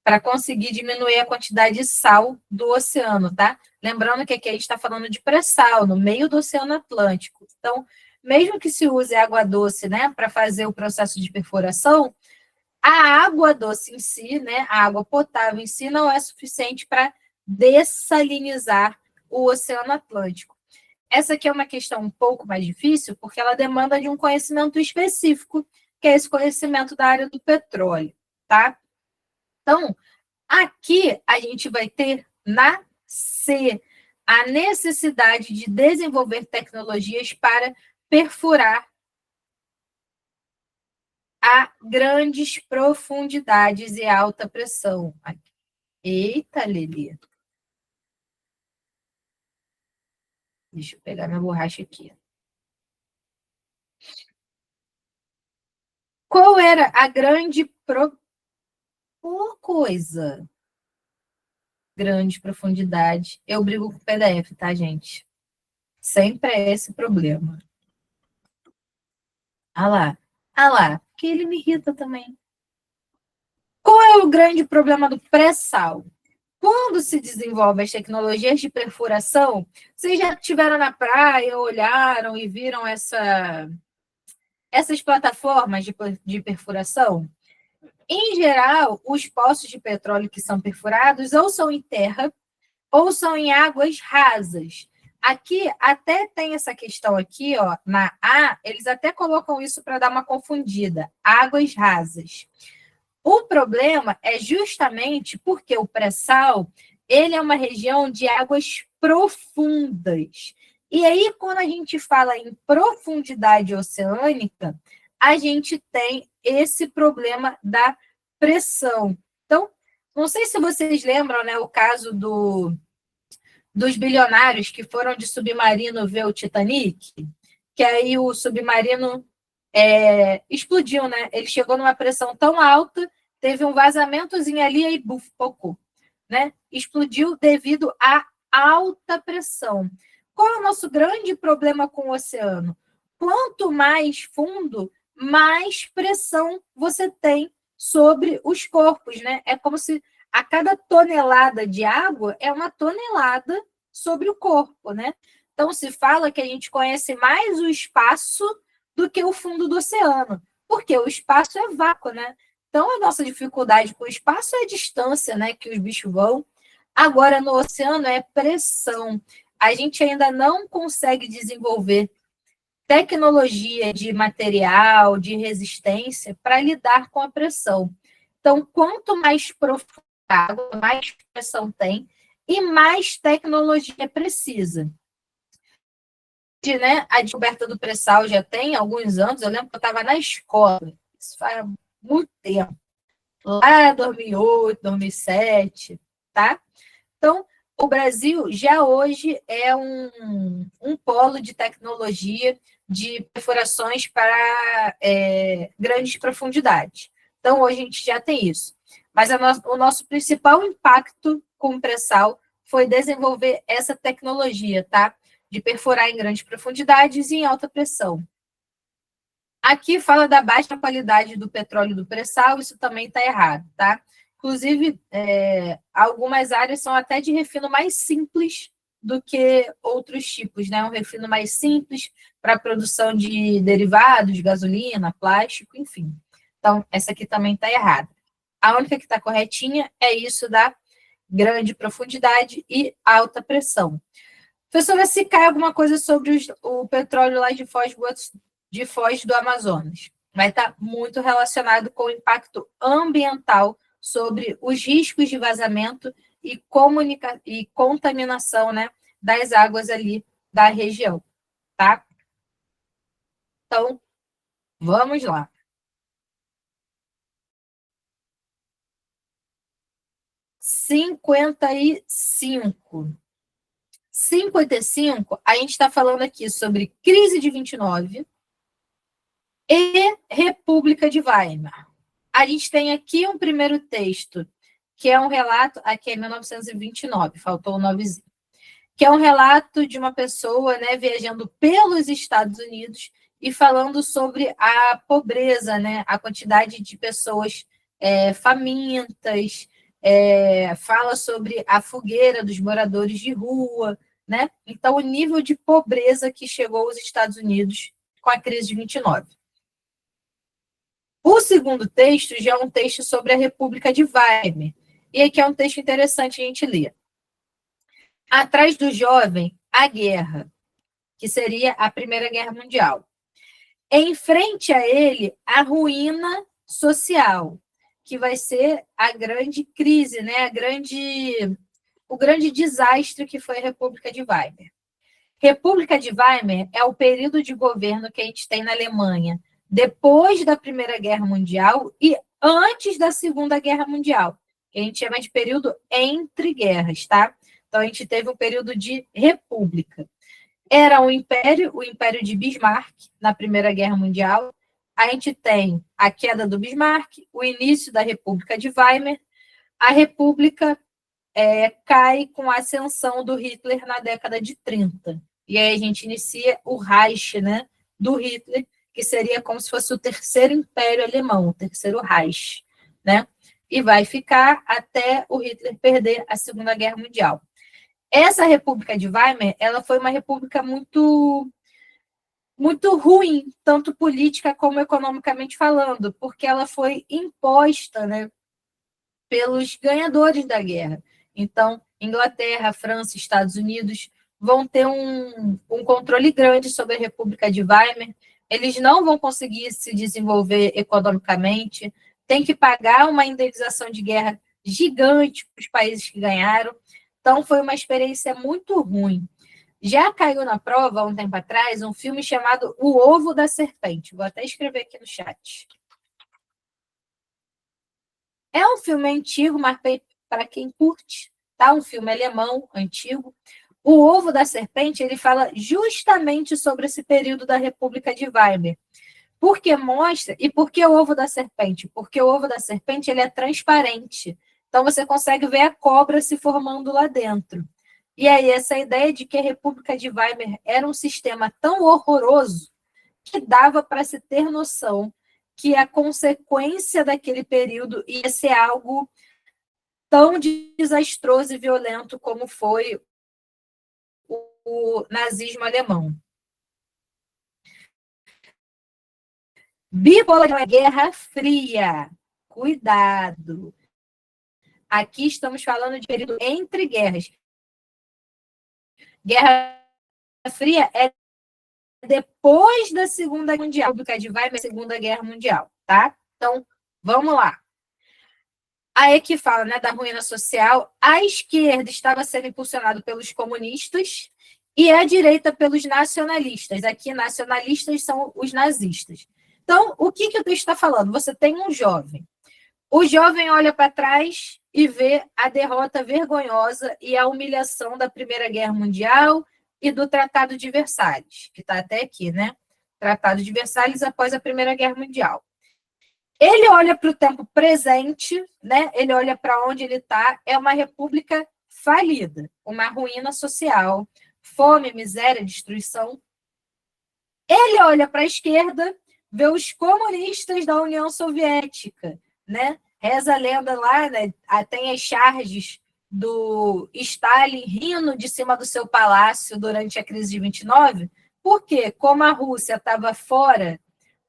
para conseguir diminuir a quantidade de sal do oceano, tá? Lembrando que aqui a gente está falando de pré-sal, no meio do Oceano Atlântico. Então, mesmo que se use água doce, né, para fazer o processo de perfuração, a água doce em si, né, a água potável em si, não é suficiente para dessalinizar o Oceano Atlântico. Essa aqui é uma questão um pouco mais difícil, porque ela demanda de um conhecimento específico, que é esse conhecimento da área do petróleo, tá? Então, aqui a gente vai ter na C a necessidade de desenvolver tecnologias para perfurar a grandes profundidades e alta pressão. Eita, Lili. Deixa eu pegar minha borracha aqui. Qual era a grande coisa? Grande profundidade. Eu brigo com o PDF, tá, gente? Sempre é esse problema. Ah lá. Ah lá. Porque ele me irrita também. Qual é o grande problema do pré-sal? Quando se desenvolvem as tecnologias de perfuração, vocês já estiveram na praia, olharam e viram essas plataformas de perfuração? Em geral, os poços de petróleo que são perfurados ou são em terra ou são em águas rasas. Aqui até tem essa questão aqui, ó, na A, eles até colocam isso para dar uma confundida, águas rasas. O problema é justamente porque o pré-sal, ele é uma região de águas profundas. E aí, quando a gente fala em profundidade oceânica, a gente tem esse problema da pressão. Então, não sei se vocês lembram, né, o caso dos bilionários que foram de submarino ver o Titanic, que aí o submarino explodiu, né? Ele chegou numa pressão tão alta, teve um vazamentozinho ali e buf, pocou, né? Explodiu devido à alta pressão. Qual é o nosso grande problema com o oceano? Quanto mais fundo, mais pressão você tem sobre os corpos, né? É como se a cada tonelada de água é uma tonelada sobre o corpo, né? Então, se fala que a gente conhece mais o espaço do que o fundo do oceano, porque o espaço é vácuo, né? Então, a nossa dificuldade com o espaço é a distância, né, que os bichos vão. Agora, no oceano, é pressão. A gente ainda não consegue desenvolver tecnologia de material, de resistência, para lidar com a pressão. Então, quanto mais profunda a água, mais pressão tem e mais tecnologia precisa. Né, a descoberta do pré-sal já tem alguns anos, eu lembro que eu estava na escola, isso faz muito tempo, lá em 2008, 2007, tá? Então, o Brasil já hoje é um polo de tecnologia de perfurações para grandes profundidades. Então, hoje a gente já tem isso. Mas o nosso principal impacto com o pré-sal foi desenvolver essa tecnologia, tá? De perfurar em grandes profundidades e em alta pressão. Aqui fala da baixa qualidade do petróleo do pré-sal, isso também está errado, tá? Inclusive, algumas áreas são até de refino mais simples do que outros tipos, né? Um refino mais simples para a produção de derivados, gasolina, plástico, enfim. Então, essa aqui também está errada. A única que está corretinha é isso da grande profundidade e alta pressão. Professora, se cai alguma coisa sobre o petróleo lá de Foz do Amazonas, vai estar muito relacionado com o impacto ambiental sobre os riscos de vazamento e contaminação, né, das águas ali da região, tá? Então, vamos lá. 55. 55, a gente está falando aqui sobre crise de 29 e República de Weimar. A gente tem aqui um primeiro texto, que é um relato, aqui é 1929, faltou o novezinho, que é um relato de uma pessoa, né, viajando pelos Estados Unidos e falando sobre a pobreza, né, a quantidade de pessoas famintas, fala sobre a fogueira dos moradores de rua, né? Então, o nível de pobreza que chegou aos Estados Unidos com a crise de 29. O segundo texto já é um texto sobre a República de Weimar. E aqui é um texto interessante a gente ler. Atrás do jovem, a guerra, que seria a Primeira Guerra Mundial. Em frente a ele, a ruína social, que vai ser a grande crise, né? O grande desastre que foi a República de Weimar. República de Weimar é o período de governo que a gente tem na Alemanha depois da Primeira Guerra Mundial e antes da Segunda Guerra Mundial, que a gente chama de período entre guerras, tá? Então, a gente teve um período de república. Era o Império de Bismarck, na Primeira Guerra Mundial. A gente tem a queda do Bismarck, o início da República de Weimar. A República cai com a ascensão do Hitler na década de 30. E aí a gente inicia o Reich, né, do Hitler, que seria como se fosse o terceiro império alemão, o terceiro Reich, né? E vai ficar até o Hitler perder a Segunda Guerra Mundial. Essa República de Weimar, ela foi uma república muito ruim, tanto política como economicamente falando, porque ela foi imposta, né, pelos ganhadores da guerra. Então, Inglaterra, França, Estados Unidos vão ter um controle grande sobre a República de Weimar. Eles não vão conseguir se desenvolver economicamente, tem que pagar uma indenização de guerra gigante para os países que ganharam. Então, foi uma experiência muito ruim. Já caiu na prova, há um tempo atrás, um filme chamado O Ovo da Serpente. Vou até escrever aqui no chat. É um filme antigo, mas para quem curte, tá? Um filme alemão, antigo. O Ovo da Serpente, ele fala justamente sobre esse período da República de Weimar. Porque mostra, e por que o Ovo da Serpente? Porque o Ovo da Serpente, ele é transparente. Então, você consegue ver a cobra se formando lá dentro. E aí, essa ideia de que a República de Weimar era um sistema tão horroroso que dava para se ter noção que a consequência daquele período ia ser algo tão desastroso e violento como foi o nazismo alemão. Bipolaridade, Guerra Fria. Cuidado. Aqui estamos falando de período entre guerras. Guerra Fria é depois da Segunda Guerra Mundial, do de Weimar, Segunda Guerra Mundial, tá? Então, vamos lá. Aí que fala, né, da ruína social, a esquerda estava sendo impulsionada pelos comunistas e a direita pelos nacionalistas. Aqui, nacionalistas são os nazistas. Então, o que o texto está falando? Você tem um jovem. O jovem olha para trás e vê a derrota vergonhosa e a humilhação da Primeira Guerra Mundial e do Tratado de Versalhes, que está até aqui, né? Tratado de Versalhes após a Primeira Guerra Mundial. Ele olha para o tempo presente, né? Ele olha para onde ele está, é uma república falida, uma ruína social, fome, miséria, destruição. Ele olha para a esquerda, vê os comunistas da União Soviética, né? Reza a lenda lá, né? Tem as charges do Stalin rindo de cima do seu palácio durante a crise de 29, porque, como a Rússia estava fora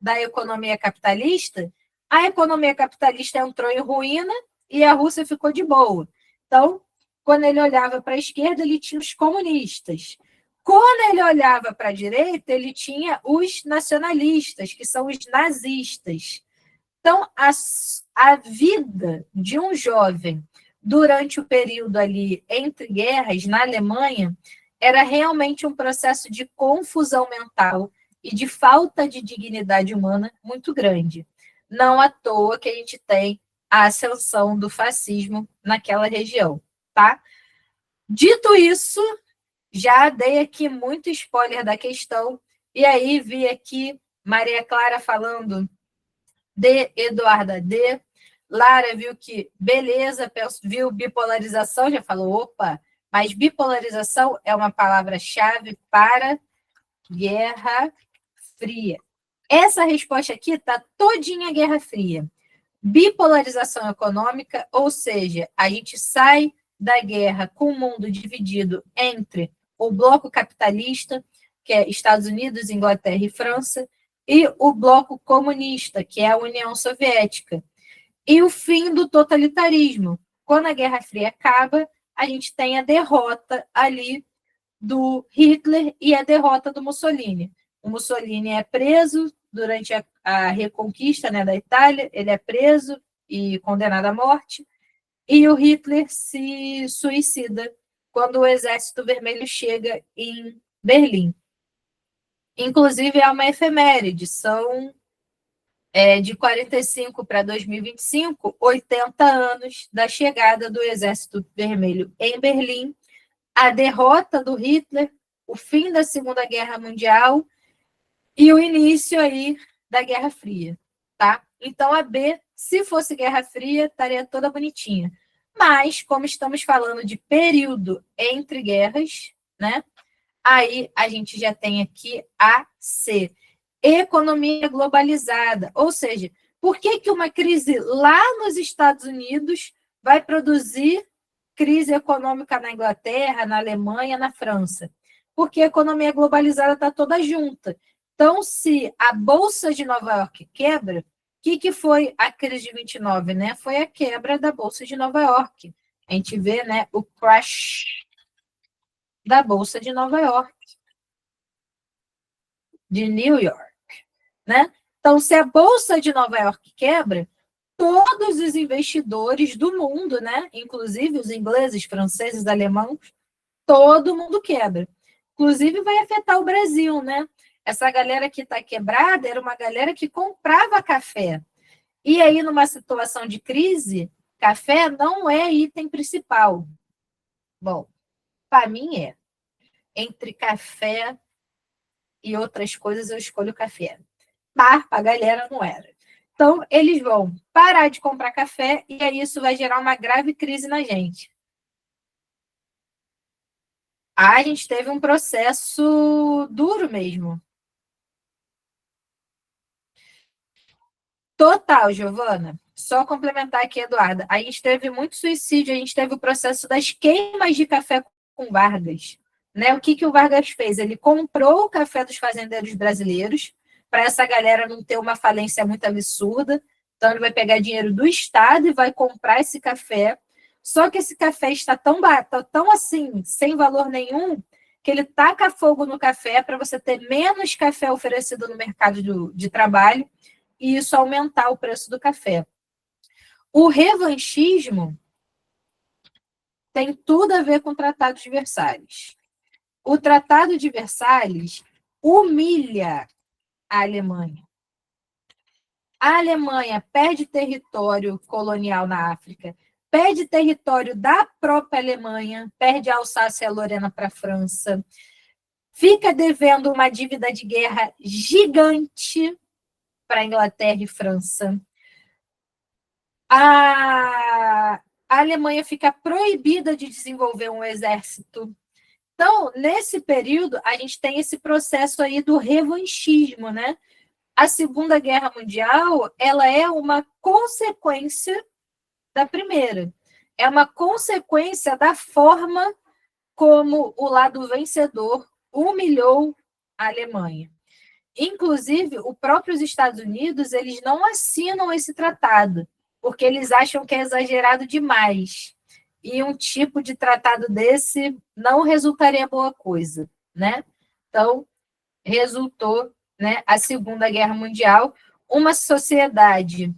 da economia capitalista, a economia capitalista entrou em ruína e a Rússia ficou de boa. Então, quando ele olhava para a esquerda, ele tinha os comunistas. Quando ele olhava para a direita, ele tinha os nacionalistas, que são os nazistas. Então, a vida de um jovem durante o período ali entre guerras na Alemanha era realmente um processo de confusão mental e de falta de dignidade humana muito grande. Não à toa que a gente tem a ascensão do fascismo naquela região, tá? Dito isso, já dei aqui muito spoiler da questão, e aí vi aqui Maria Clara falando de Eduarda D. Lara viu que, beleza, viu bipolarização, já falou, opa, mas bipolarização é uma palavra-chave para Guerra Fria. Essa resposta aqui está todinha Guerra Fria. Bipolarização econômica, ou seja, a gente sai da guerra com o mundo dividido entre o bloco capitalista, que é Estados Unidos, Inglaterra e França, e o bloco comunista, que é a União Soviética. E o fim do totalitarismo. Quando a Guerra Fria acaba, a gente tem a derrota ali do Hitler e a derrota do Mussolini. O Mussolini é preso durante a reconquista, né, da Itália, ele é preso e condenado à morte, e o Hitler se suicida quando o Exército Vermelho chega em Berlim. Inclusive, é uma efeméride, são de 45 para 2025, 80 anos da chegada do Exército Vermelho em Berlim, a derrota do Hitler, o fim da Segunda Guerra Mundial e o início aí da Guerra Fria, tá? Então, a B, se fosse Guerra Fria, estaria toda bonitinha. Mas, como estamos falando de período entre guerras, né? Aí a gente já tem aqui a C, economia globalizada. Ou seja, por que uma crise lá nos Estados Unidos vai produzir crise econômica na Inglaterra, na Alemanha, na França? Porque a economia globalizada está toda junta. Então, se a Bolsa de Nova York quebra, o que foi a crise de 29, né? Foi a quebra da Bolsa de Nova York. A gente vê, né, o crash da Bolsa de Nova York, de New York, né? Então, se a Bolsa de Nova York quebra, todos os investidores do mundo, né, inclusive os ingleses, franceses, alemãos, todo mundo quebra. Inclusive, vai afetar o Brasil, né? Essa galera que está quebrada era uma galera que comprava café. E aí, numa situação de crise, café não é item principal. Bom, para mim é. Entre café e outras coisas, eu escolho café. Mas para a galera não era. Então, eles vão parar de comprar café e aí isso vai gerar uma grave crise na gente. A gente teve um processo duro mesmo. Total, Giovana. Só complementar aqui, Eduarda. A gente teve muito suicídio, a gente teve o processo das queimas de café com Vargas. Né? O que o Vargas fez? Ele comprou o café dos fazendeiros brasileiros para essa galera não ter uma falência muito absurda. Então, ele vai pegar dinheiro do Estado e vai comprar esse café. Só que esse café está tão assim, sem valor nenhum, que ele taca fogo no café para você ter menos café oferecido no mercado de trabalho e isso aumentar o preço do café. O revanchismo tem tudo a ver com o Tratado de Versalhes. O Tratado de Versalhes humilha a Alemanha. A Alemanha perde território colonial na África, perde território da própria Alemanha, perde a Alsácia e a Lorena para a França, fica devendo uma dívida de guerra gigante para a Inglaterra e França. A Alemanha fica proibida de desenvolver um exército. Então, nesse período, a gente tem esse processo aí do revanchismo, né? A Segunda Guerra Mundial, ela é uma consequência da Primeira. É uma consequência da forma como o lado vencedor humilhou a Alemanha. Inclusive, os próprios Estados Unidos, eles não assinam esse tratado, porque eles acham que é exagerado demais. E um tipo de tratado desse não resultaria boa coisa, né? Então, resultou, né, a Segunda Guerra Mundial, uma sociedade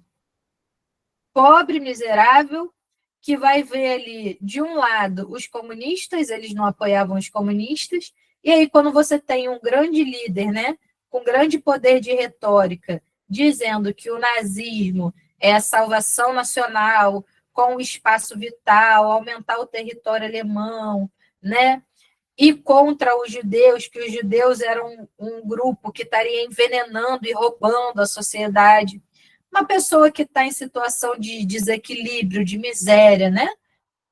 pobre, miserável, que vai ver ali, de um lado, os comunistas, eles não apoiavam os comunistas, e aí quando você tem um grande líder, né, com grande poder de retórica, dizendo que o nazismo é a salvação nacional, com o espaço vital, aumentar o território alemão, né, e contra os judeus, que os judeus eram um grupo que estaria envenenando e roubando a sociedade. Uma pessoa que está em situação de desequilíbrio, de miséria, né?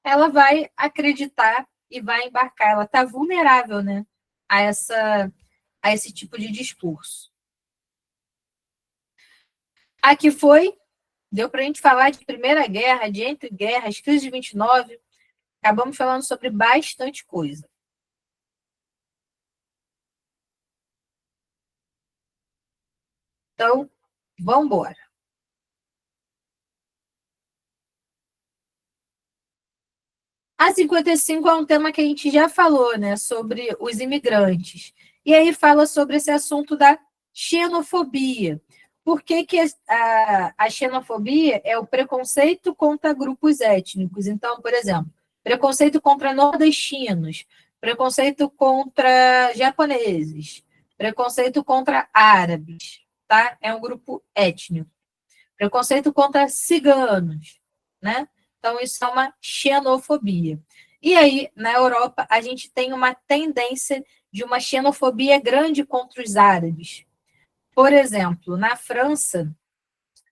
Ela vai acreditar e vai embarcar. Ela está vulnerável, né? A esse tipo de discurso. Aqui deu para a gente falar de Primeira Guerra, de entre guerras, crise de 29. Acabamos falando sobre bastante coisa. Então, vamos embora. A 55 é um tema que a gente já falou, né, sobre os imigrantes. E aí fala sobre esse assunto da xenofobia. Por que a xenofobia é o preconceito contra grupos étnicos? Então, por exemplo, preconceito contra nordestinos, preconceito contra japoneses, preconceito contra árabes, tá? É um grupo étnico. Preconceito contra ciganos, né? Então, isso é uma xenofobia. E aí, na Europa, a gente tem uma tendência de uma xenofobia grande contra os árabes. Por exemplo, na França,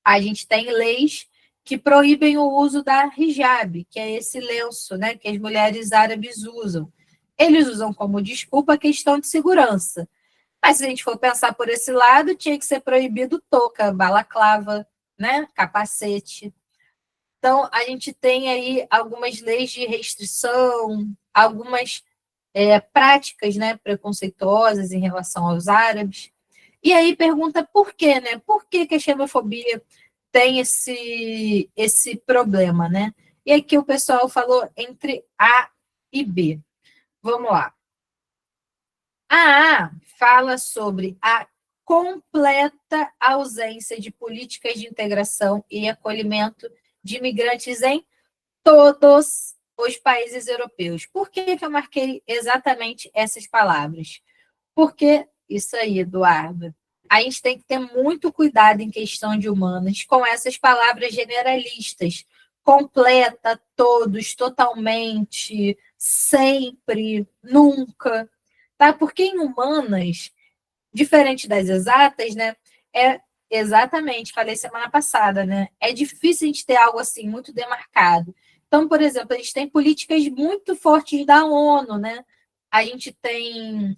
a gente tem leis que proíbem o uso da hijab, que é esse lenço, né, que as mulheres árabes usam. Eles usam como desculpa a questão de segurança. Mas se a gente for pensar por esse lado, tinha que ser proibido touca, balaclava, né, capacete. Então, a gente tem aí algumas leis de restrição, algumas práticas, né, preconceituosas em relação aos árabes. E aí pergunta por quê, né? Por que a xenofobia tem esse problema, né? E aqui o pessoal falou entre A e B. Vamos lá. A fala sobre a completa ausência de políticas de integração e acolhimento de imigrantes em todos os países europeus. Por que eu marquei exatamente essas palavras? Porque isso aí, Eduardo, a gente tem que ter muito cuidado em questão de humanas com essas palavras generalistas. Completa, todos, totalmente, sempre, nunca. Tá? Porque em humanas, diferente das exatas, né? É exatamente, falei semana passada, né? É difícil a gente ter algo assim muito demarcado. Então, por exemplo, a gente tem políticas muito fortes da ONU, né? A gente tem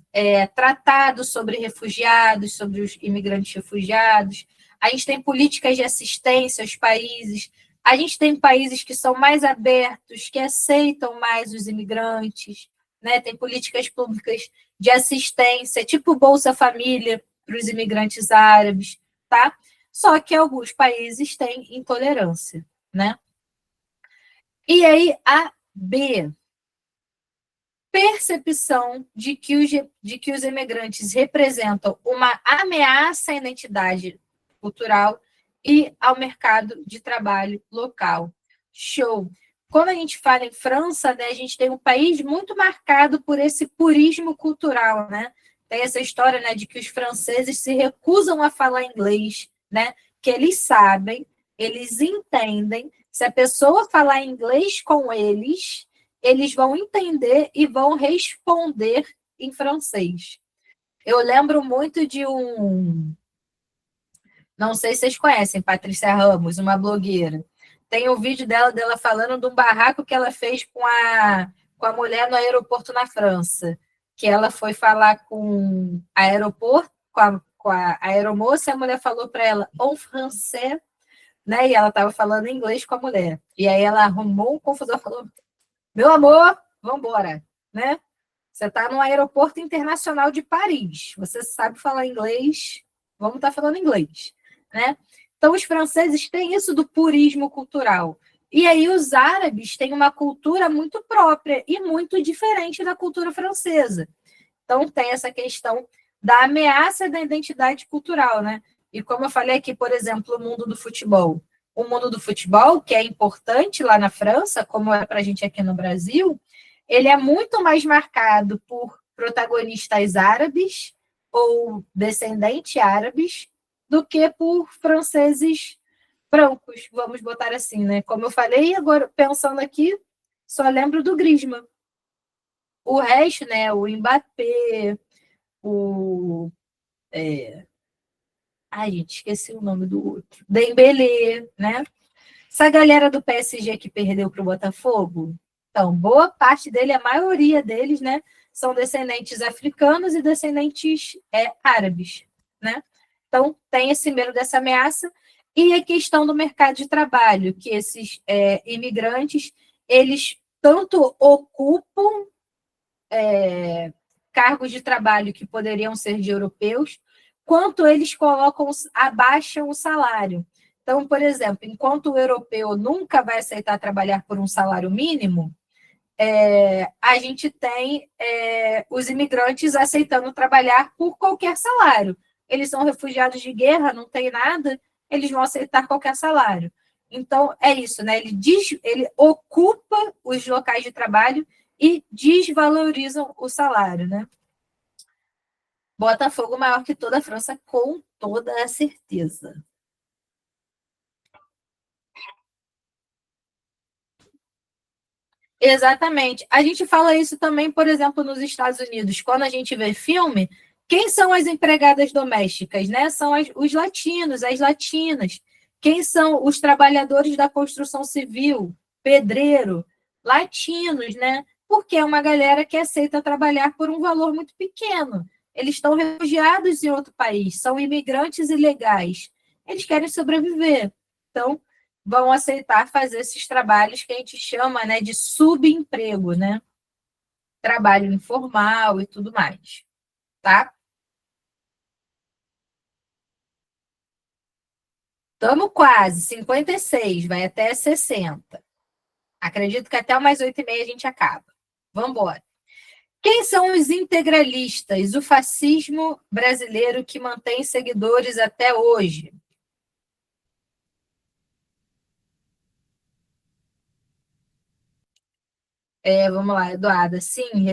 tratados sobre refugiados, sobre os imigrantes refugiados. A gente tem políticas de assistência aos países. A gente tem países que são mais abertos, que aceitam mais os imigrantes, né? Tem políticas públicas de assistência, tipo Bolsa Família para os imigrantes árabes, tá? Só que alguns países têm intolerância, né? E aí, a B, percepção de que os imigrantes representam uma ameaça à identidade cultural e ao mercado de trabalho local. Show! Quando a gente fala em França, né, a gente tem um país muito marcado por esse purismo cultural, né? Tem essa história, né, de que os franceses se recusam a falar inglês, né? Que eles sabem, eles entendem. Se a pessoa falar inglês com eles, eles vão entender e vão responder em francês. Eu lembro muito de não sei se vocês conhecem, Patrícia Ramos, uma blogueira. Tem um vídeo dela falando de um barraco que ela fez com a mulher no aeroporto na França, que ela foi falar com a aeroporto, com a aeromoça, e a mulher falou para ela, en français, né? E ela estava falando inglês com a mulher. E aí ela arrumou um confusão, falou, meu amor, vamos embora, né? Você está no aeroporto internacional de Paris, você sabe falar inglês, vamos estar falando inglês, né? Então, os franceses têm isso do purismo cultural. E aí, os árabes têm uma cultura muito própria e muito diferente da cultura francesa. Então, tem essa questão da ameaça da identidade cultural, né? E como eu falei aqui, por exemplo, o mundo do futebol. O mundo do futebol, que é importante lá na França, como é para a gente aqui no Brasil, ele é muito mais marcado por protagonistas árabes ou descendentes árabes do que por franceses brancos, vamos botar assim, né? Como eu falei, agora pensando aqui, só lembro do Griezmann. O resto, né? O Mbappé, o. Ai, gente, esqueci o nome do outro. Dembélé, né? Essa galera do PSG que perdeu para o Botafogo, então, boa parte dele, a maioria deles, né, são descendentes africanos e descendentes árabes, né? Então, tem esse medo dessa ameaça e a questão do mercado de trabalho, que esses imigrantes, eles tanto ocupam cargos de trabalho que poderiam ser de europeus, quanto eles abaixam o salário. Então, por exemplo, enquanto o europeu nunca vai aceitar trabalhar por um salário mínimo, a gente tem os imigrantes aceitando trabalhar por qualquer salário. Eles são refugiados de guerra, não tem nada, eles vão aceitar qualquer salário. Então, é isso, né? Ele ocupa os locais de trabalho e desvalorizam o salário, né? Botafogo maior que toda a França, com toda a certeza. Exatamente. A gente fala isso também, por exemplo, nos Estados Unidos. Quando a gente vê filme, quem são as empregadas domésticas, né? São os latinos, as latinas. Quem são os trabalhadores da construção civil, pedreiro, latinos, né? Porque é uma galera que aceita trabalhar por um valor muito pequeno. Eles estão refugiados em outro país, são imigrantes ilegais. Eles querem sobreviver. Então, vão aceitar fazer esses trabalhos que a gente chama, né, de subemprego, né? Trabalho informal e tudo mais, tá? Estamos quase, 56, vai até 60. Acredito que até umas 8h30 a gente acaba. Vamos embora. Quem são os integralistas, o fascismo brasileiro que mantém seguidores até hoje? Vamos lá, Eduarda. Sim,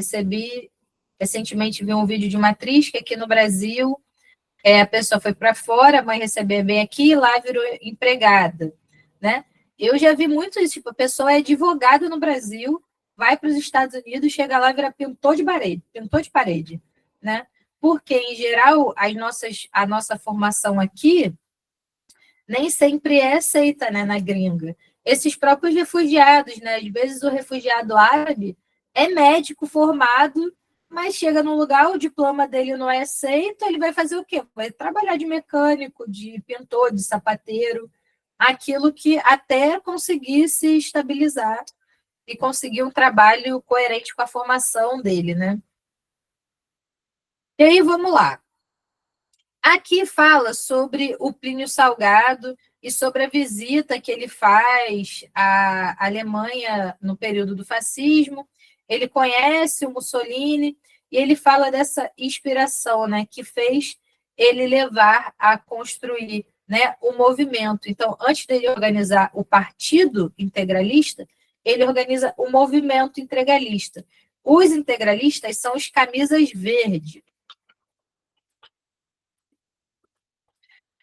recentemente vi um vídeo de uma atriz que aqui no Brasil a pessoa foi para fora, a mãe recebia bem aqui e lá virou empregada, né? Eu já vi muito isso, tipo, a pessoa é advogada no Brasil, vai para os Estados Unidos, chega lá e vira pintor de parede, né? Porque, em geral, a nossa formação aqui nem sempre é aceita, né, na gringa. Esses próprios refugiados, né? Às vezes o refugiado árabe é médico formado, mas chega num lugar, o diploma dele não é aceito, ele vai fazer o quê? Vai trabalhar de mecânico, de pintor, de sapateiro, aquilo que até conseguir se estabilizar e conseguir um trabalho coerente com a formação dele, né? E aí, vamos lá. Aqui fala sobre o Plínio Salgado, e sobre a visita que ele faz à Alemanha no período do fascismo. Ele conhece o Mussolini e ele fala dessa inspiração, né, que fez ele levar a construir, né, o movimento. Então, antes dele organizar o Partido Integralista, ele organiza o movimento integralista. Os integralistas são os camisas verdes.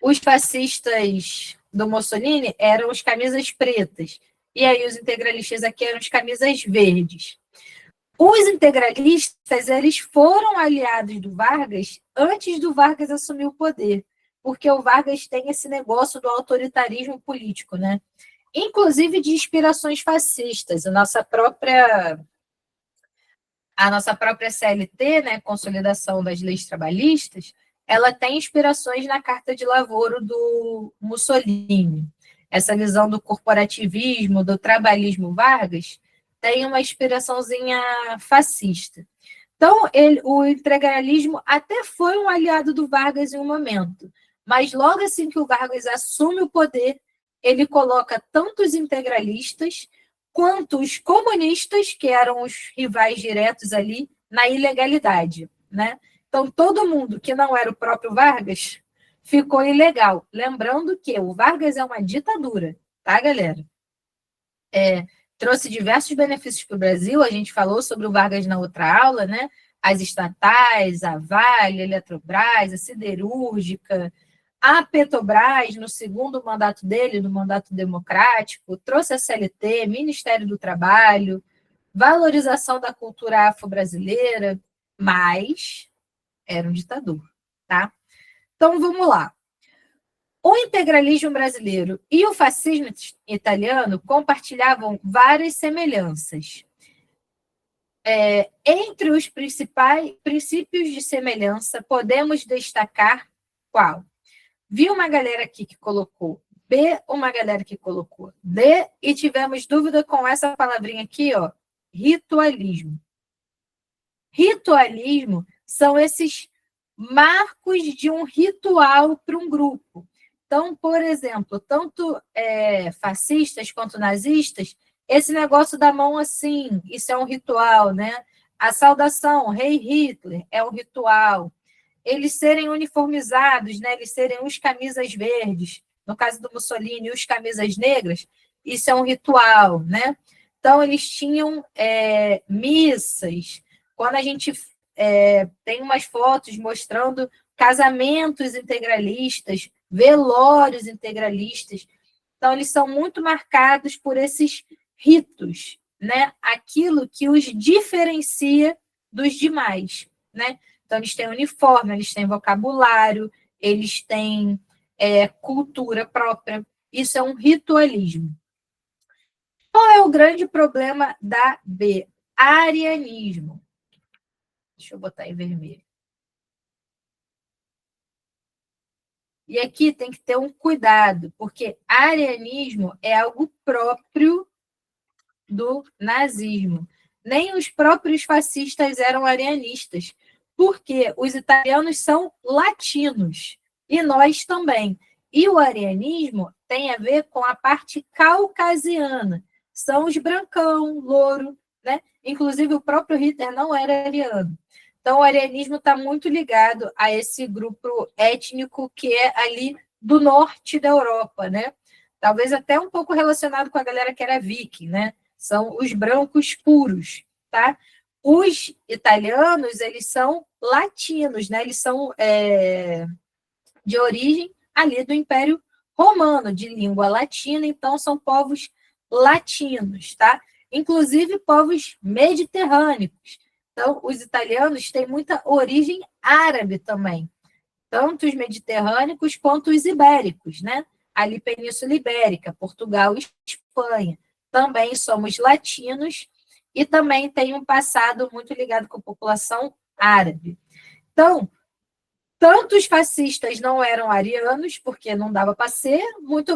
Os fascistas do Mussolini eram os camisas pretas. E aí os integralistas aqui eram os camisas verdes. Os integralistas, eles foram aliados do Vargas antes do Vargas assumir o poder, porque o Vargas tem esse negócio do autoritarismo político, né? Inclusive de inspirações fascistas. A nossa própria CLT, né, Consolidação das Leis Trabalhistas, ela tem inspirações na Carta de Lavoro do Mussolini. Essa visão do corporativismo, do trabalhismo Vargas, tem uma inspiraçãozinha fascista. Então, o integralismo até foi um aliado do Vargas em um momento, mas logo assim que o Vargas assume o poder, ele coloca tanto os integralistas quanto os comunistas, que eram os rivais diretos ali, na ilegalidade, né? Então, todo mundo que não era o próprio Vargas ficou ilegal. Lembrando que o Vargas é uma ditadura, tá, galera? Trouxe diversos benefícios para o Brasil, a gente falou sobre o Vargas na outra aula, né? As estatais, a Vale, a Eletrobras, a Siderúrgica, a Petrobras, no segundo mandato dele, no mandato democrático, trouxe a CLT, Ministério do Trabalho, valorização da cultura afro-brasileira, mas era um ditador, tá? Então, vamos lá. O integralismo brasileiro e o fascismo italiano compartilhavam várias semelhanças. Entre os principais princípios de semelhança, podemos destacar qual? Vi uma galera aqui que colocou B, uma galera que colocou D, e tivemos dúvida com essa palavrinha aqui, ó, ritualismo. Ritualismo são esses marcos de um ritual para um grupo. Então, por exemplo, tanto fascistas quanto nazistas, esse negócio da mão assim, isso é um ritual, né? A saudação, Rei Hitler, é um ritual. Eles serem uniformizados, né? Eles serem os camisas verdes, no caso do Mussolini, os camisas negras, isso é um ritual, né? Então, eles tinham missas. Quando a gente tem umas fotos mostrando casamentos integralistas, velórios integralistas. Então, eles são muito marcados por esses ritos, né? Aquilo que os diferencia dos demais, né? Então, eles têm uniforme, eles têm vocabulário, eles têm cultura própria. Isso é um ritualismo. Qual é o grande problema da B? Arianismo. Deixa eu botar em vermelho. E aqui tem que ter um cuidado, porque arianismo é algo próprio do nazismo. Nem os próprios fascistas eram arianistas, porque os italianos são latinos, e nós também. E o arianismo tem a ver com a parte caucasiana. São os brancão, louro, né? Inclusive, o próprio Hitler não era ariano. Então, o arianismo está muito ligado a esse grupo étnico que é ali do norte da Europa, né? Talvez até um pouco relacionado com a galera que era viking, né? São os brancos puros, tá? Os italianos, eles são latinos, né? Eles são de origem ali do Império Romano, de língua latina, então são povos latinos, tá? Inclusive povos mediterrâneos. Então, os italianos têm muita origem árabe também, tanto os mediterrâneos quanto os ibéricos, né? Ali, Península Ibérica, Portugal e Espanha. Também somos latinos e também tem um passado muito ligado com a população árabe. Então, tanto os fascistas não eram arianos, porque não dava para ser, muito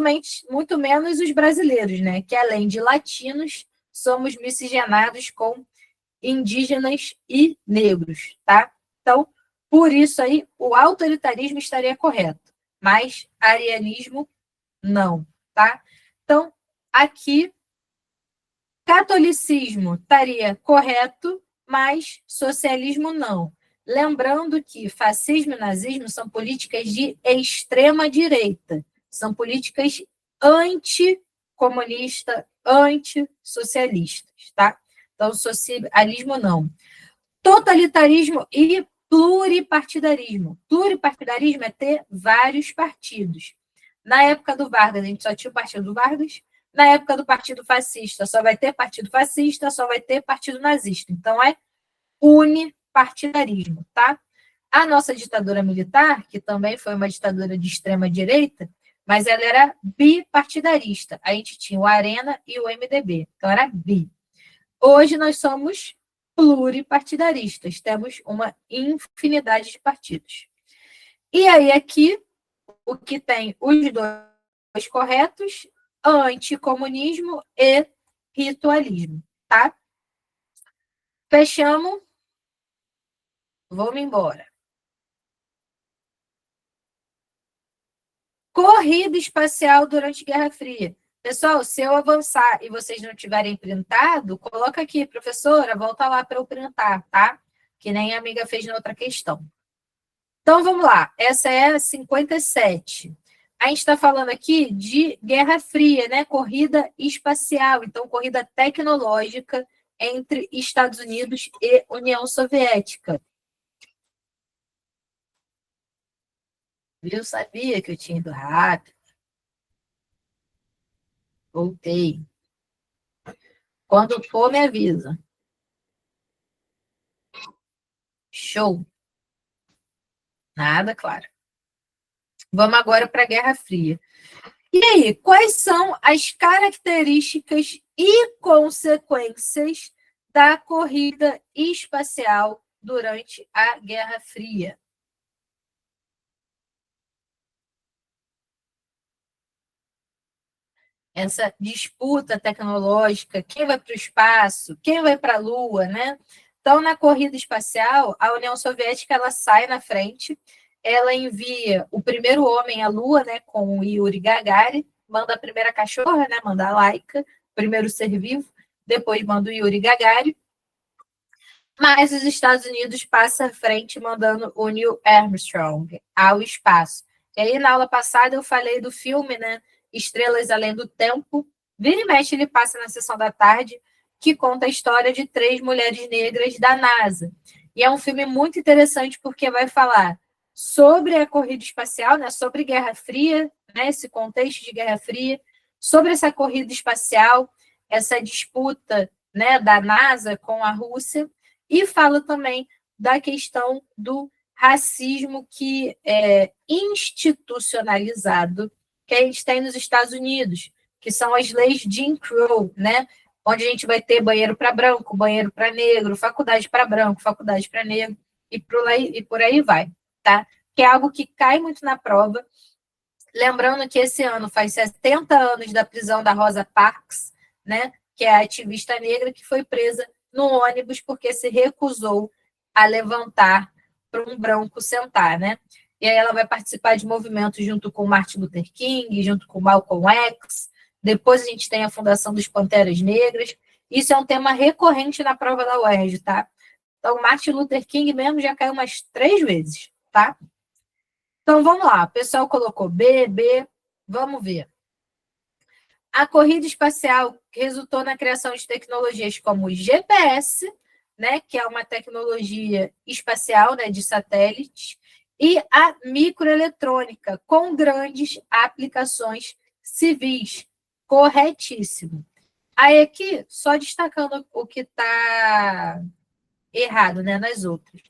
menos os brasileiros, né? Que além de latinos, somos miscigenados com indígenas e negros, tá? Então, por isso aí, o autoritarismo estaria correto, mas arianismo Não, tá? Então, aqui, catolicismo estaria correto, mas socialismo não. Lembrando que fascismo e nazismo são políticas de extrema direita, são políticas anticomunistas, antissocialistas, tá? Então, socialismo não. Totalitarismo e pluripartidarismo. Pluripartidarismo é ter vários partidos. Na época do Vargas, a gente só tinha o partido do Vargas. Na época do partido fascista, só vai ter partido fascista, só vai ter partido nazista. Então, é unipartidarismo, tá? A nossa ditadura militar, que também foi uma ditadura de extrema-direita, mas ela era bipartidarista. A gente tinha o Arena e o MDB. Então, era bi. Hoje, nós somos pluripartidaristas. Temos uma infinidade de partidos. E aí, aqui, o que tem os dois corretos, anticomunismo e ritualismo, tá? Fechamos. Vamos embora. Corrida espacial durante Guerra Fria. Pessoal, se eu avançar e vocês não tiverem printado, coloca aqui, professora, volta lá para eu printar, tá? Que nem a amiga fez na outra questão. Então, vamos lá. Essa é a 57. A gente está falando aqui de Guerra Fria, né? Corrida espacial, então corrida tecnológica entre Estados Unidos e União Soviética. Eu sabia que eu tinha ido rápido. Voltei. Quando for, me avisa. Show. Nada, claro. Vamos agora para a Guerra Fria. E aí, quais são as características e consequências da corrida espacial durante a Guerra Fria? Essa disputa tecnológica, quem vai para o espaço, quem vai para a Lua, né? Então, na corrida espacial, a União Soviética ela sai na frente, ela envia o primeiro homem à Lua, né, com o Yuri Gagarin, manda a primeira cachorra, né, manda a Laika, primeiro ser vivo, depois manda o Yuri Gagarin, mas os Estados Unidos passam à frente mandando o Neil Armstrong ao espaço. E aí, na aula passada, eu falei do filme, né, Estrelas Além do Tempo. Vira e mexe, ele passa na sessão da tarde, que conta a história de 3 mulheres negras da NASA. E é um filme muito interessante porque vai falar sobre a corrida espacial, né, sobre Guerra Fria, né, esse contexto de Guerra Fria, sobre essa corrida espacial, essa disputa, né, da NASA com a Rússia, e fala também da questão do racismo que é institucionalizado que a gente tem nos Estados Unidos, que são as leis Jim Crow, né? Onde a gente vai ter banheiro para branco, banheiro para negro, faculdade para branco, faculdade para negro, e por aí vai, tá? Que é algo que cai muito na prova. Lembrando que esse ano faz 70 anos da prisão da Rosa Parks, né? Que é a ativista negra que foi presa no ônibus porque se recusou a levantar para um branco sentar, né? E aí ela vai participar de movimentos junto com Martin Luther King, junto com Malcolm X. Depois a gente tem a Fundação dos Panteras Negras. Isso é um tema recorrente na prova da UERJ, tá? Então, Martin Luther King mesmo já caiu umas 3 vezes, tá? Então, vamos lá. O pessoal colocou B, B. Vamos ver. A corrida espacial resultou na criação de tecnologias como o GPS, né, que é uma tecnologia espacial, né, de satélites, e a microeletrônica, com grandes aplicações civis. Corretíssimo. Aí aqui, só destacando o que está errado, né, nas outras.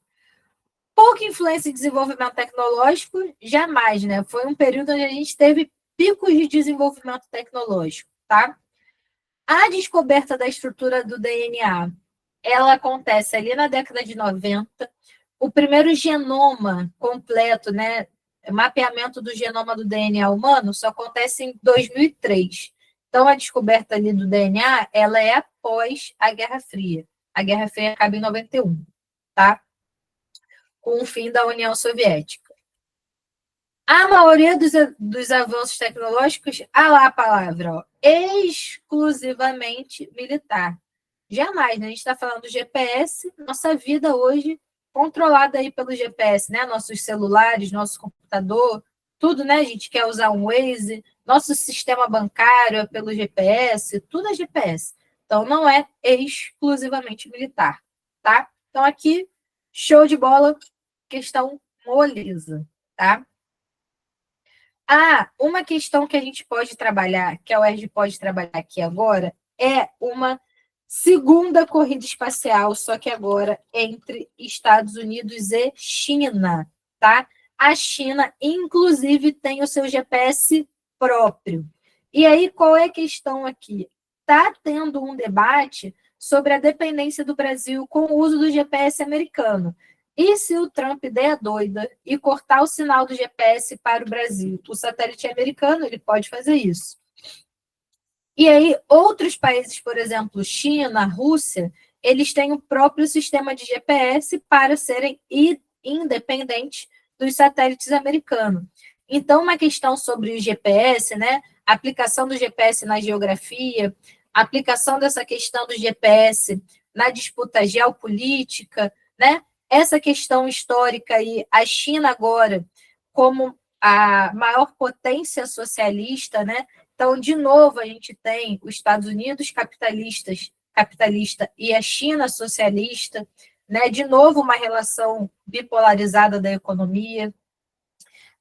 Pouca influência em desenvolvimento tecnológico, jamais, né? Foi um período onde a gente teve picos de desenvolvimento tecnológico, tá? A descoberta da estrutura do DNA, ela acontece ali na década de 90. O primeiro genoma completo, né, mapeamento do genoma do DNA humano, só acontece em 2003. Então, a descoberta ali do DNA, ela é após a Guerra Fria. A Guerra Fria acaba em 91, tá? Com o fim da União Soviética. A maioria dos avanços tecnológicos, lá a palavra, ó, exclusivamente militar. Jamais, né? A gente está falando do GPS, nossa vida hoje controlada aí pelo GPS, né? Nossos celulares, nosso computador, tudo, né? A gente quer usar um Waze, nosso sistema bancário é pelo GPS, tudo é GPS. Então, não é exclusivamente militar, tá? Então, aqui, show de bola, questão moleza, tá? Uma questão que a gente pode trabalhar, que a UERJ pode trabalhar aqui agora, é uma segunda corrida espacial, só que agora entre Estados Unidos e China, tá? A China, inclusive, tem o seu GPS próprio. E aí, qual é a questão aqui? Está tendo um debate sobre a dependência do Brasil com o uso do GPS americano. E se o Trump der a doida e cortar o sinal do GPS para o Brasil? O satélite americano, ele pode fazer isso. E aí, outros países, por exemplo, China, Rússia, eles têm o próprio sistema de GPS para serem independentes dos satélites americanos. Então, uma questão sobre o GPS, né? A aplicação do GPS na geografia, a aplicação dessa questão do GPS na disputa geopolítica, né? Essa questão histórica aí, a China agora como a maior potência socialista, né? Então, de novo, a gente tem os Estados Unidos capitalista e a China socialista, né? De novo, uma relação bipolarizada da economia.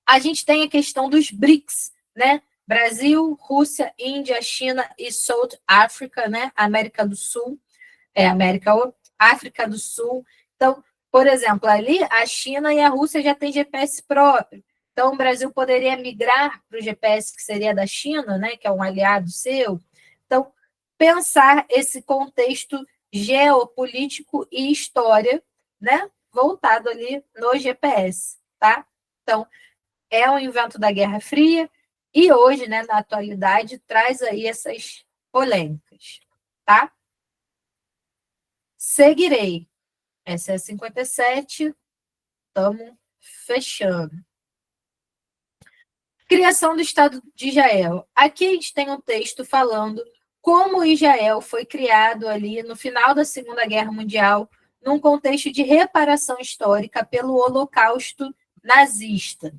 A gente tem a questão dos BRICS, né? Brasil, Rússia, Índia, China e South Africa, né? América do Sul, África do Sul. Então, por exemplo, ali a China e a Rússia já têm GPS próprio. Então, o Brasil poderia migrar para o GPS que seria da China, né, que é um aliado seu. Então, pensar esse contexto geopolítico e história, né, voltado ali no GPS, tá? Então, é um invento da Guerra Fria e hoje, né, na atualidade, traz aí essas polêmicas, tá? Seguirei. Essa é a 57, estamos fechando. Criação do Estado de Israel. Aqui a gente tem um texto falando como Israel foi criado ali no final da Segunda Guerra Mundial, num contexto de reparação histórica pelo Holocausto nazista.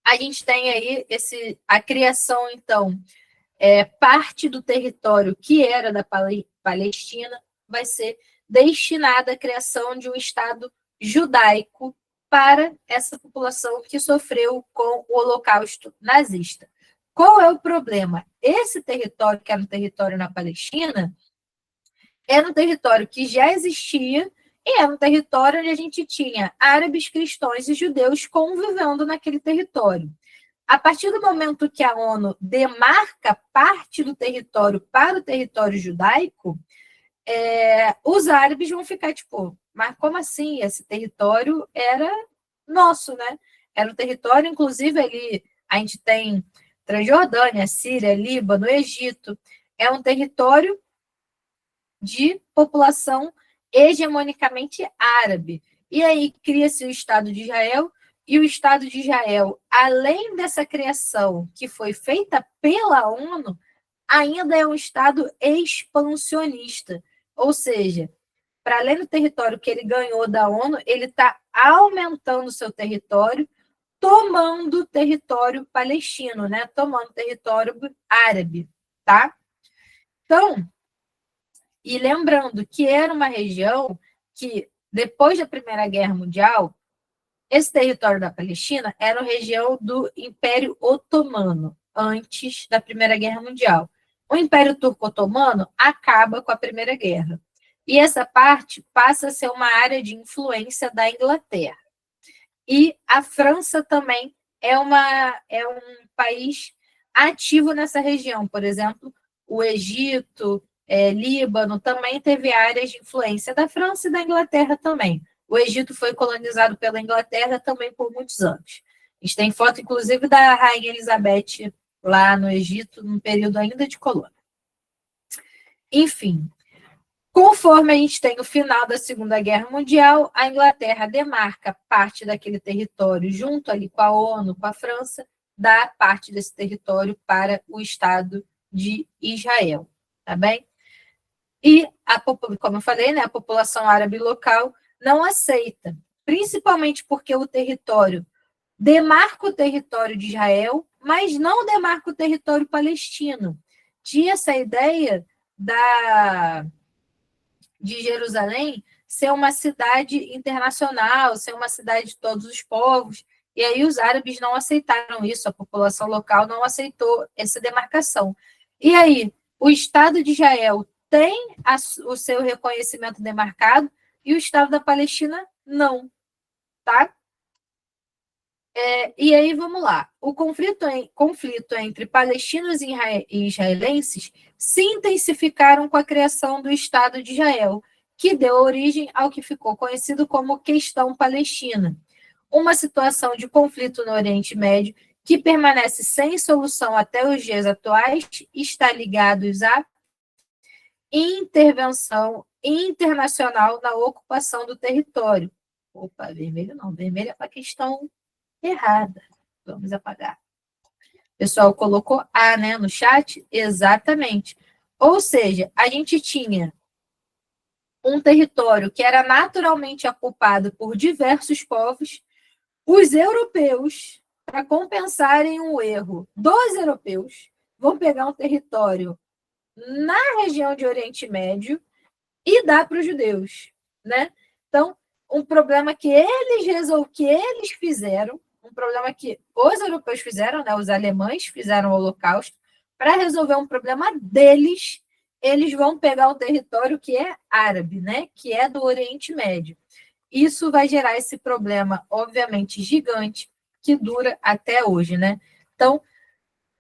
A gente tem aí a criação, então, parte do território que era da Palestina vai ser destinada à criação de um Estado judaico para essa população que sofreu com o Holocausto nazista. Qual é o problema? Esse território, que era um território na Palestina, era um território que já existia e era um território onde a gente tinha árabes, cristãos e judeus convivendo naquele território. A partir do momento que a ONU demarca parte do território para o território judaico, os árabes vão ficar tipo, mas como assim? Esse território era nosso, né? Era um território, inclusive, ali a gente tem Transjordânia, Síria, Líbano, Egito. É um território de população hegemonicamente árabe. E aí cria-se o Estado de Israel, e o Estado de Israel, além dessa criação que foi feita pela ONU, ainda é um Estado expansionista. Ou seja, para além do território que ele ganhou da ONU, ele está aumentando o seu território, tomando território palestino, né? Tomando território árabe, tá? Então, e lembrando que era uma região que, depois da Primeira Guerra Mundial, esse território da Palestina era uma região do Império Otomano, antes da Primeira Guerra Mundial. O Império Turco-Otomano acaba com a Primeira Guerra. E essa parte passa a ser uma área de influência da Inglaterra. E a França também é um país ativo nessa região. Por exemplo, o Egito, Líbano, também teve áreas de influência da França e da Inglaterra também. O Egito foi colonizado pela Inglaterra também por muitos anos. A gente tem foto, inclusive, da Rainha Elizabeth lá no Egito, num período ainda de colônia. Enfim, Conforme a gente tem o final da Segunda Guerra Mundial, a Inglaterra demarca parte daquele território junto ali com a ONU, com a França, dá parte desse território para o Estado de Israel, tá bem? E, como eu falei, né, a população árabe local não aceita, principalmente porque o território demarca o território de Israel, mas não demarca o território palestino. Tinha essa ideia de Jerusalém ser uma cidade internacional, ser uma cidade de todos os povos, e aí os árabes não aceitaram isso, a população local não aceitou essa demarcação. E aí, o Estado de Israel tem o seu reconhecimento demarcado e o Estado da Palestina não, tá? E aí, vamos lá. O conflito entre palestinos e israelenses se intensificaram com a criação do Estado de Israel, que deu origem ao que ficou conhecido como questão palestina. Uma situação de conflito no Oriente Médio que permanece sem solução até os dias atuais está ligados à intervenção internacional na ocupação do território. Opa, vermelho não, vermelho é para questão errada. Vamos apagar. O pessoal colocou A, né, no chat? Exatamente. Ou seja, a gente tinha um território que era naturalmente ocupado por diversos povos. Os europeus, para compensarem o erro dos europeus, vão pegar um território na região de Oriente Médio e dar para os judeus, né? Então, um problema que eles fizeram, um problema que os europeus fizeram, né? Os alemães fizeram o Holocausto, para resolver um problema deles, eles vão pegar um território que é árabe, né? Que é do Oriente Médio. Isso vai gerar esse problema, obviamente, gigante, que dura até hoje, né? Então,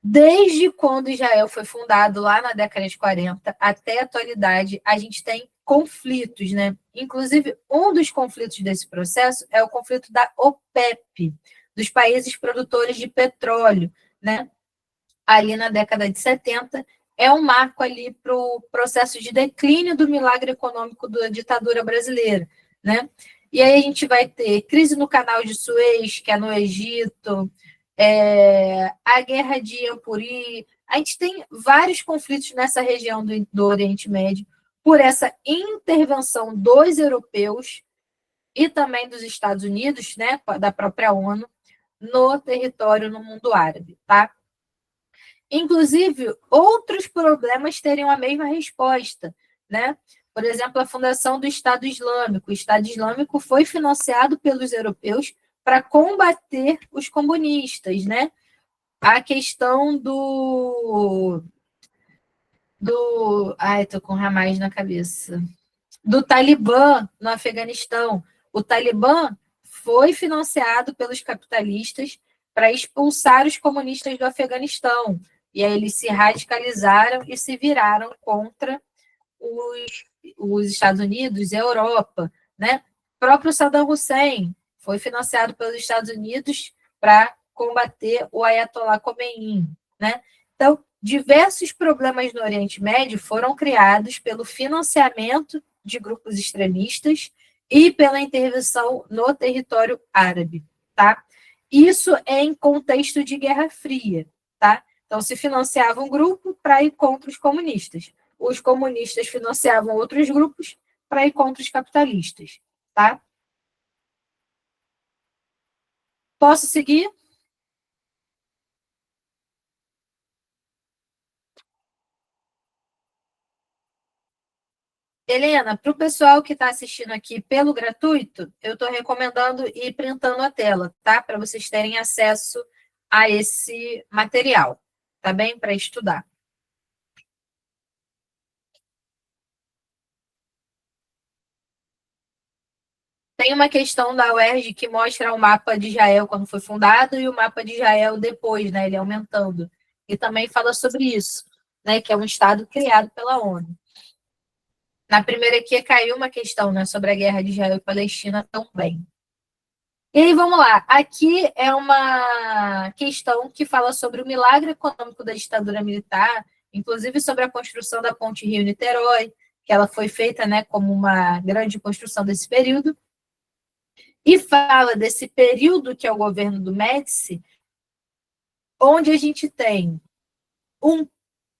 desde quando Israel foi fundado, lá na década de 40, até a atualidade, a gente tem conflitos, né? Inclusive, um dos conflitos desse processo é o conflito da OPEP, dos países produtores de petróleo, né? Ali na década de 70, é um marco ali para o processo de declínio do milagre econômico da ditadura brasileira, né? E aí a gente vai ter crise no Canal de Suez, que é no Egito, a guerra de Ampuri. A gente tem vários conflitos nessa região do Oriente Médio por essa intervenção dos europeus e também dos Estados Unidos, né, da própria ONU, no território no mundo árabe, tá? Inclusive, outros problemas teriam a mesma resposta, né? Por exemplo, a fundação do Estado Islâmico. O Estado Islâmico foi financiado pelos europeus para combater os comunistas, né? A questão ai, tô com Hamas na cabeça. Do Talibã no Afeganistão. O Talibã foi financiado pelos capitalistas para expulsar os comunistas do Afeganistão. E aí eles se radicalizaram e se viraram contra os Estados Unidos e a Europa, né? O próprio Saddam Hussein foi financiado pelos Estados Unidos para combater o Ayatollah Khomeini, né? Então, diversos problemas no Oriente Médio foram criados pelo financiamento de grupos extremistas e pela intervenção no território árabe, tá? Isso é em contexto de Guerra Fria, tá? Então, se financiava um grupo para ir contra os comunistas. Os comunistas financiavam outros grupos para ir contra os capitalistas, tá? Posso seguir? Helena, para o pessoal que está assistindo aqui pelo gratuito, eu estou recomendando ir printando a tela, tá? Para vocês terem acesso a esse material, tá bem? Para estudar. Tem uma questão da UERJ que mostra o mapa de Israel quando foi fundado e o mapa de Israel depois, né? Ele aumentando. E também fala sobre isso, né? Que é um estado criado pela ONU. Na primeira aqui caiu uma questão, né, sobre a guerra de Israel e Palestina também. E aí, vamos lá. Aqui é uma questão que fala sobre o milagre econômico da ditadura militar, inclusive sobre a construção da ponte Rio-Niterói, que ela foi feita, né, como uma grande construção desse período, e fala desse período que é o governo do Médici, onde a gente tem um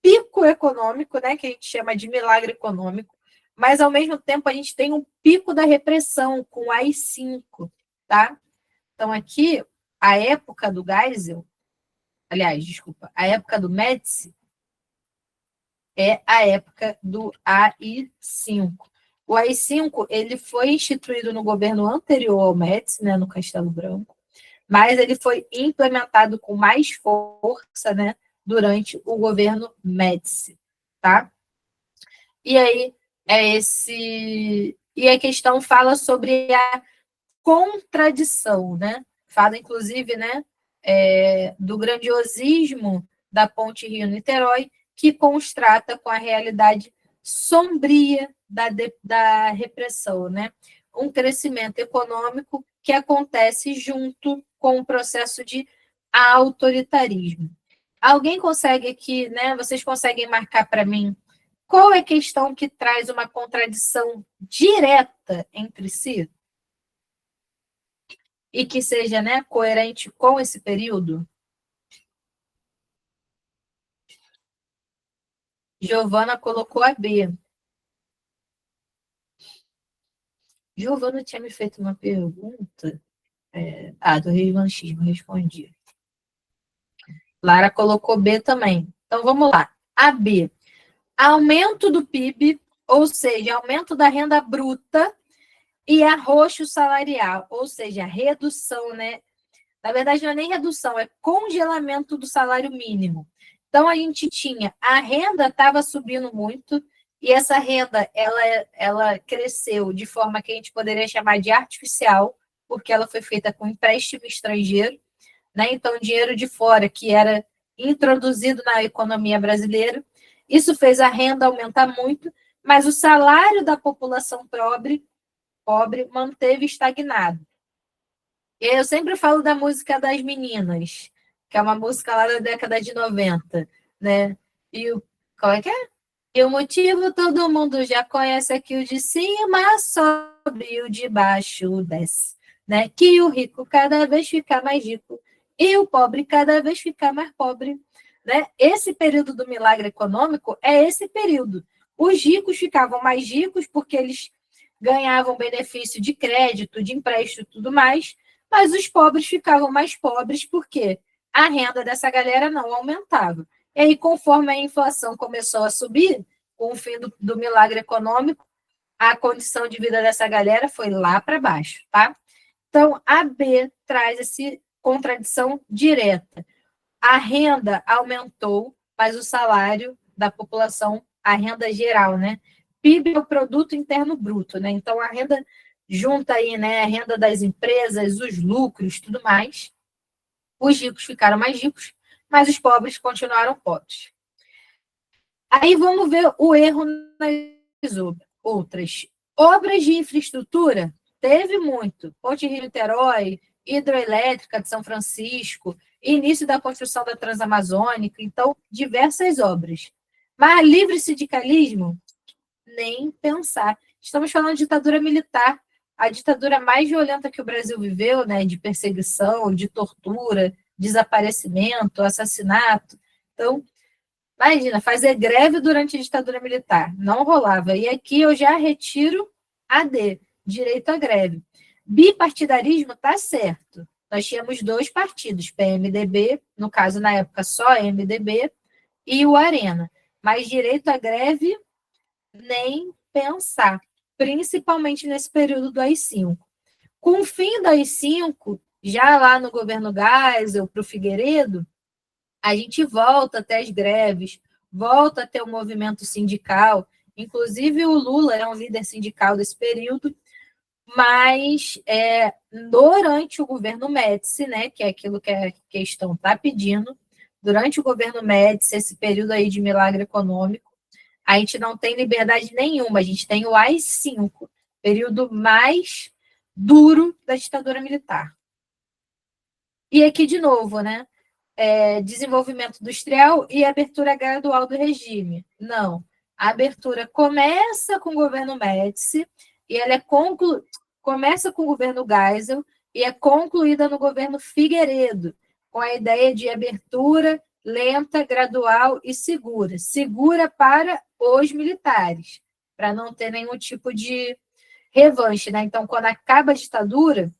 pico econômico, né, que a gente chama de milagre econômico, mas, ao mesmo tempo, a gente tem um pico da repressão com AI-5, tá? Então, aqui, a época do Geisel, aliás, desculpa, a época do Médici é a época do AI-5. O AI-5, ele foi instituído no governo anterior ao Médici, né, no Castelo Branco, mas ele foi implementado com mais força, né, durante o governo Médici, tá? E aí, e a questão fala sobre a contradição, né? Fala, inclusive, né, do grandiosismo da ponte Rio-Niterói, que constrata com a realidade sombria da repressão, né? Um crescimento econômico que acontece junto com o processo de autoritarismo. Alguém consegue aqui, né? Vocês conseguem marcar para mim qual é a questão que traz uma contradição direta entre si? E que seja, né, coerente com esse período? Giovana colocou a B. Giovana tinha me feito uma pergunta. Do revanchismo, respondi. Lara colocou B também. Então, vamos lá. A B. Aumento do PIB, ou seja, aumento da renda bruta e arroxo salarial, ou seja, redução, né? Na verdade, não é nem redução, é congelamento do salário mínimo. Então, a gente tinha, a renda estava subindo muito, e essa renda, ela cresceu de forma que a gente poderia chamar de artificial, porque ela foi feita com empréstimo estrangeiro, né? Então, dinheiro de fora que era introduzido na economia brasileira. Isso fez a renda aumentar muito, mas o salário da população pobre manteve estagnado. E eu sempre falo da música das meninas, que é uma música lá da década de 90, né? E qual é que é? E o motivo todo mundo já conhece, é que o de cima sobe e o de baixo desce, né? Que o rico cada vez fica mais rico e o pobre cada vez fica mais pobre, né? Esse período do milagre econômico é esse período. Os ricos ficavam mais ricos porque eles ganhavam benefício de crédito, de empréstimo e tudo mais, mas os pobres ficavam mais pobres porque a renda dessa galera não aumentava. E aí, conforme a inflação começou a subir, com o fim do milagre econômico, a condição de vida dessa galera foi lá para baixo, tá? Então, a B traz essa contradição direta. A renda aumentou, mas o salário da população, a renda geral, né? PIB é o produto interno bruto, né? Então, a renda junta aí, né, a renda das empresas, os lucros, tudo mais. Os ricos ficaram mais ricos, mas os pobres continuaram pobres. Aí vamos ver o erro nas outras. Obras de infraestrutura, teve muito. Ponte Rio-Niterói, hidroelétrica de São Francisco, início da construção da Transamazônica, então, diversas obras. Mas livre sindicalismo, nem pensar. Estamos falando de ditadura militar, a ditadura mais violenta que o Brasil viveu, né, de perseguição, de tortura, desaparecimento, assassinato. Então, imagina, fazer greve durante a ditadura militar. Não rolava. E aqui eu já retiro a D, direito à greve. Bipartidarismo está certo. Nós tínhamos dois partidos, PMDB, no caso, na época, só MDB, e o Arena. Mas direito à greve, nem pensar, principalmente nesse período do AI-5. Com o fim do AI-5, já lá no governo Geisel, para o Figueiredo, a gente volta até as greves, volta até o movimento sindical, inclusive o Lula é um líder sindical desse período, mas durante o governo Médici, né, que é aquilo que a questão está pedindo, durante o governo Médici, esse período aí de milagre econômico, a gente não tem liberdade nenhuma, a gente tem o AI-5, período mais duro da ditadura militar. E aqui, de novo, né? Desenvolvimento industrial e abertura gradual do regime. Não. A abertura começa com o governo Médici e ela começa com o governo Geisel e é concluída no governo Figueiredo, com a ideia de abertura lenta, gradual e segura. Segura para os militares, para não ter nenhum tipo de revanche, né? Então, quando acaba a ditadura,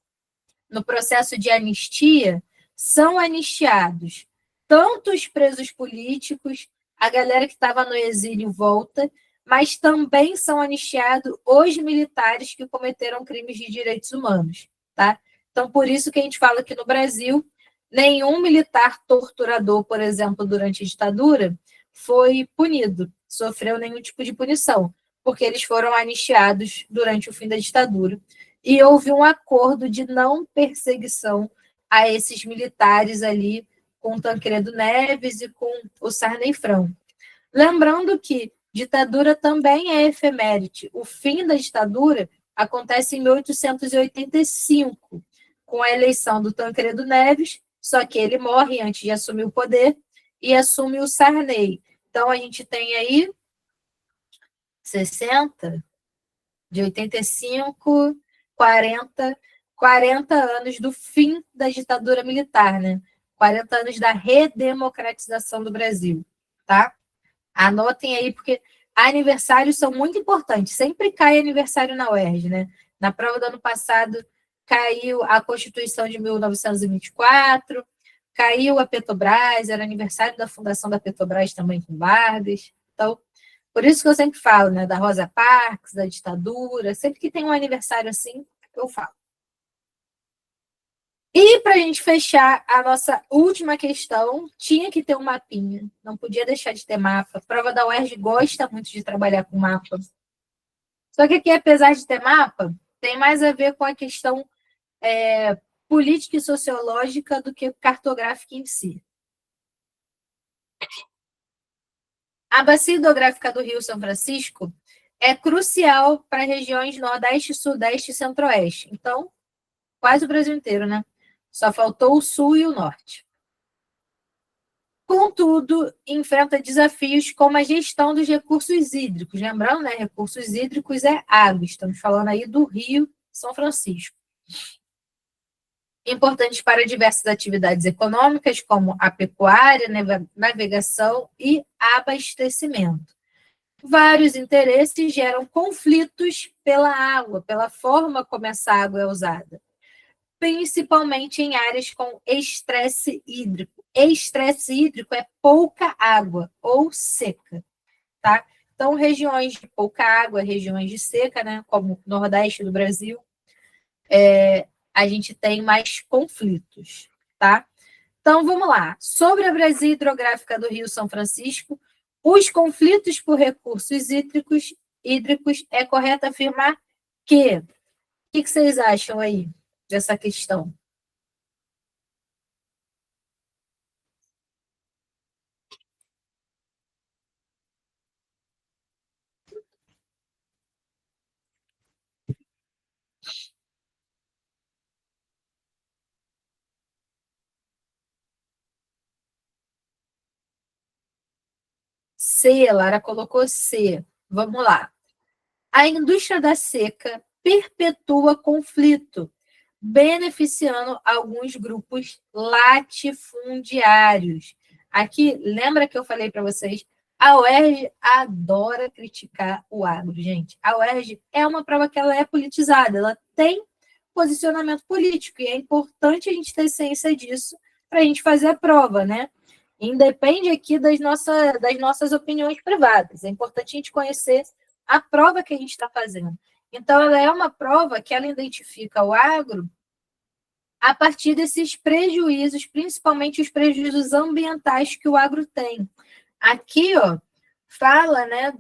no processo de anistia, são anistiados tanto os presos políticos, a galera que estava no exílio volta, mas também são anistiados os militares que cometeram crimes de direitos humanos, tá? Então, por isso que a gente fala que no Brasil, nenhum militar torturador, por exemplo, durante a ditadura, foi punido, sofreu nenhum tipo de punição, porque eles foram anistiados durante o fim da ditadura. E houve um acordo de não perseguição a esses militares ali, com o Tancredo Neves e com o Sarney Franco. Lembrando que ditadura também é efeméride. O fim da ditadura acontece em 1885, com a eleição do Tancredo Neves, só que ele morre antes de assumir o poder e assume o Sarney. Então, a gente tem aí 60, de 85, 40 anos do fim da ditadura militar, né? 40 anos da redemocratização do Brasil, tá? Anotem aí, porque aniversários são muito importantes. Sempre cai aniversário na UERJ, né? Na prova do ano passado, caiu a Constituição de 1924, caiu a Petrobras, era aniversário da fundação da Petrobras também com Vargas. Então, por isso que eu sempre falo, né? Da Rosa Parks, da ditadura. Sempre que tem um aniversário assim, eu falo. E para a gente fechar a nossa última questão, tinha que ter um mapinha, não podia deixar de ter mapa. A prova da UERJ gosta muito de trabalhar com mapa. Só que aqui, apesar de ter mapa, tem mais a ver com a questão política e sociológica do que cartográfica em si. A bacia hidrográfica do Rio São Francisco é crucial para regiões Nordeste, Sudeste e Centro-Oeste. Então, quase o Brasil inteiro, né? Só faltou o Sul e o Norte. Contudo, enfrenta desafios como a gestão dos recursos hídricos. Lembrando, né? Recursos hídricos é água. Estamos falando aí do Rio São Francisco. Importantes para diversas atividades econômicas, como a pecuária, navegação e abastecimento. Vários interesses geram conflitos pela água, pela forma como essa água é usada, principalmente em áreas com estresse hídrico. Estresse hídrico é pouca água ou seca, tá? Então, regiões de pouca água, regiões de seca, né, como o Nordeste do Brasil, a gente tem mais conflitos, tá? Então, vamos lá. Sobre a bacia hidrográfica do Rio São Francisco, os conflitos por recursos hídricos é correto afirmar que... O que vocês acham aí dessa questão? C, Lara colocou C. Vamos lá. A indústria da seca perpetua conflito, beneficiando alguns grupos latifundiários. Aqui, lembra que eu falei para vocês? A UERJ adora criticar o agro, gente. A UERJ é uma prova que ela é politizada, ela tem posicionamento político, e é importante a gente ter ciência disso para a gente fazer a prova, né? Independe aqui das nossas opiniões privadas. É importante a gente conhecer a prova que a gente está fazendo. Então, ela é uma prova que ela identifica o agro a partir desses prejuízos, principalmente os prejuízos ambientais que o agro tem. Aqui, ó, fala, né,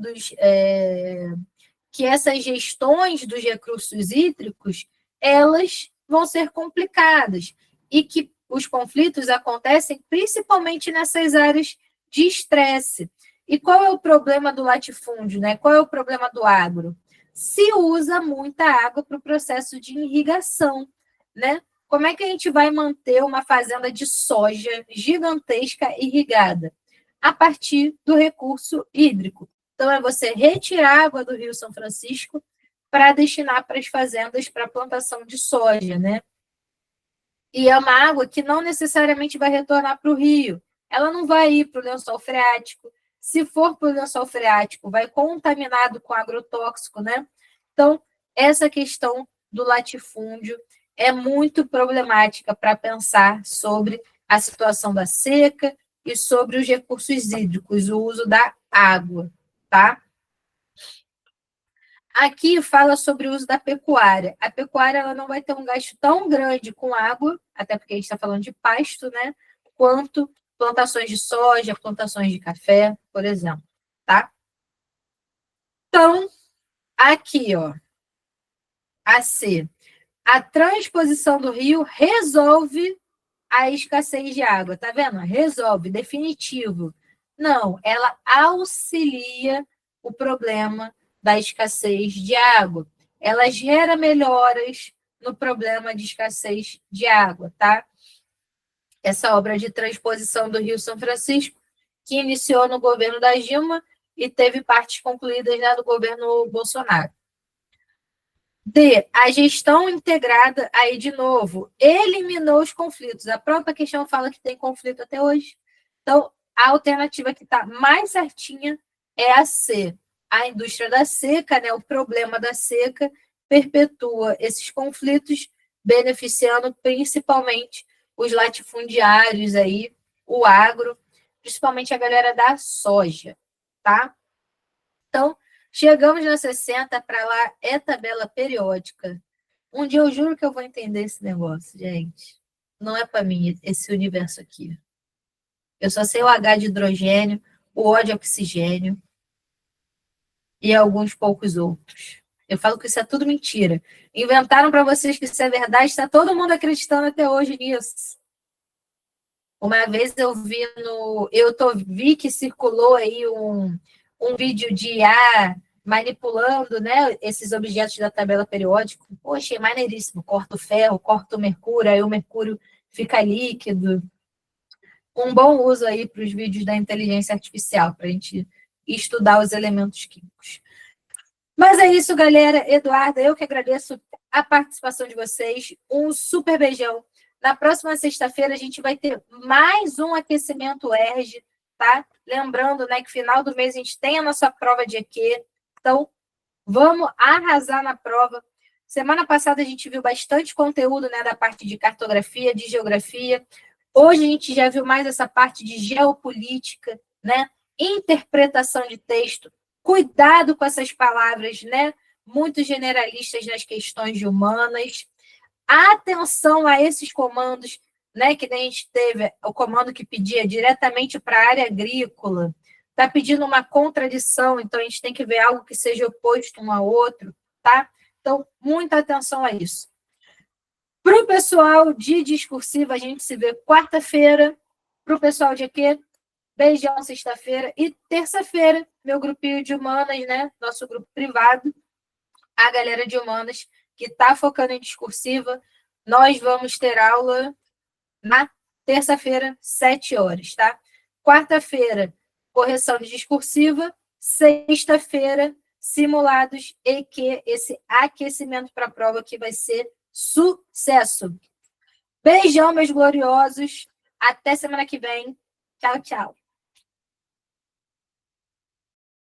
que essas gestões dos recursos hídricos, elas vão ser complicadas e que os conflitos acontecem principalmente nessas áreas de estresse. E qual é o problema do latifúndio, né? Qual é o problema do agro? Se usa muita água para o processo de irrigação, né? Como é que a gente vai manter uma fazenda de soja gigantesca irrigada? A partir do recurso hídrico. Então, é você retirar a água do Rio São Francisco para destinar para as fazendas para plantação de soja, né? E é uma água que não necessariamente vai retornar para o rio. Ela não vai ir para o lençol freático. Se for para o lençol freático, vai contaminado com agrotóxico, né? Então, essa questão do latifúndio é muito problemática para pensar sobre a situação da seca e sobre os recursos hídricos, o uso da água, tá? Aqui fala sobre o uso da pecuária. A pecuária ela não vai ter um gasto tão grande com água, até porque a gente está falando de pasto, né? Quanto plantações de soja, plantações de café, por exemplo, tá? Então, aqui, ó, a C. A transposição do rio resolve a escassez de água, tá vendo? Resolve, definitivo. Não, ela auxilia o problema da escassez de água. Ela gera melhoras no problema de escassez de água, tá? Essa obra de transposição do Rio São Francisco, que iniciou no governo da Dilma e teve partes concluídas já no governo Bolsonaro. D, a gestão integrada, aí de novo, eliminou os conflitos. A própria questão fala que tem conflito até hoje. Então, a alternativa que está mais certinha é a C. A indústria da seca, né, o problema da seca, perpetua esses conflitos, beneficiando principalmente os latifundiários, aí, o agro, principalmente a galera da soja, tá? Então, chegamos na 60, para lá é tabela periódica. Um dia eu juro que eu vou entender esse negócio, gente. Não é para mim esse universo aqui. Eu só sei o H de hidrogênio, o O de oxigênio e alguns poucos outros. Eu falo que isso é tudo mentira. Inventaram para vocês que isso é verdade, está todo mundo acreditando até hoje nisso. Uma vez eu vi que circulou aí um vídeo de IA manipulando, né, esses objetos da tabela periódica. Poxa, é maneiríssimo. Corta o ferro, corta o mercúrio, aí o mercúrio fica líquido. Um bom uso aí para os vídeos da inteligência artificial, para a gente estudar os elementos químicos. Mas é isso, galera. Eduarda, eu que agradeço a participação de vocês. Um super beijão. Na próxima sexta-feira, a gente vai ter mais um aquecimento ERG, tá? Lembrando, né, que final do mês a gente tem a nossa prova de EQ. Então, vamos arrasar na prova. Semana passada a gente viu bastante conteúdo, né, da parte de cartografia, de geografia. Hoje a gente já viu mais essa parte de geopolítica, né? Interpretação de texto. Cuidado com essas palavras, né? Muito generalistas nas questões de humanas. Atenção a esses comandos, né? Que a gente teve o comando que pedia diretamente para a área agrícola. Está pedindo uma contradição, então a gente tem que ver algo que seja oposto um ao outro, tá? Então, muita atenção a isso. Para o pessoal de discursiva, a gente se vê quarta-feira. Para o pessoal de EQ, beijão sexta-feira. E terça-feira, meu grupinho de humanas, né? Nosso grupo privado, a galera de humanas, que está focando em discursiva. Nós vamos ter aula na terça-feira, 7 horas, tá? Quarta-feira, correção de discursiva. Sexta-feira, simulados EQ, esse aquecimento para a prova que vai ser sucesso. Beijão, meus gloriosos. Até semana que vem. Tchau, tchau.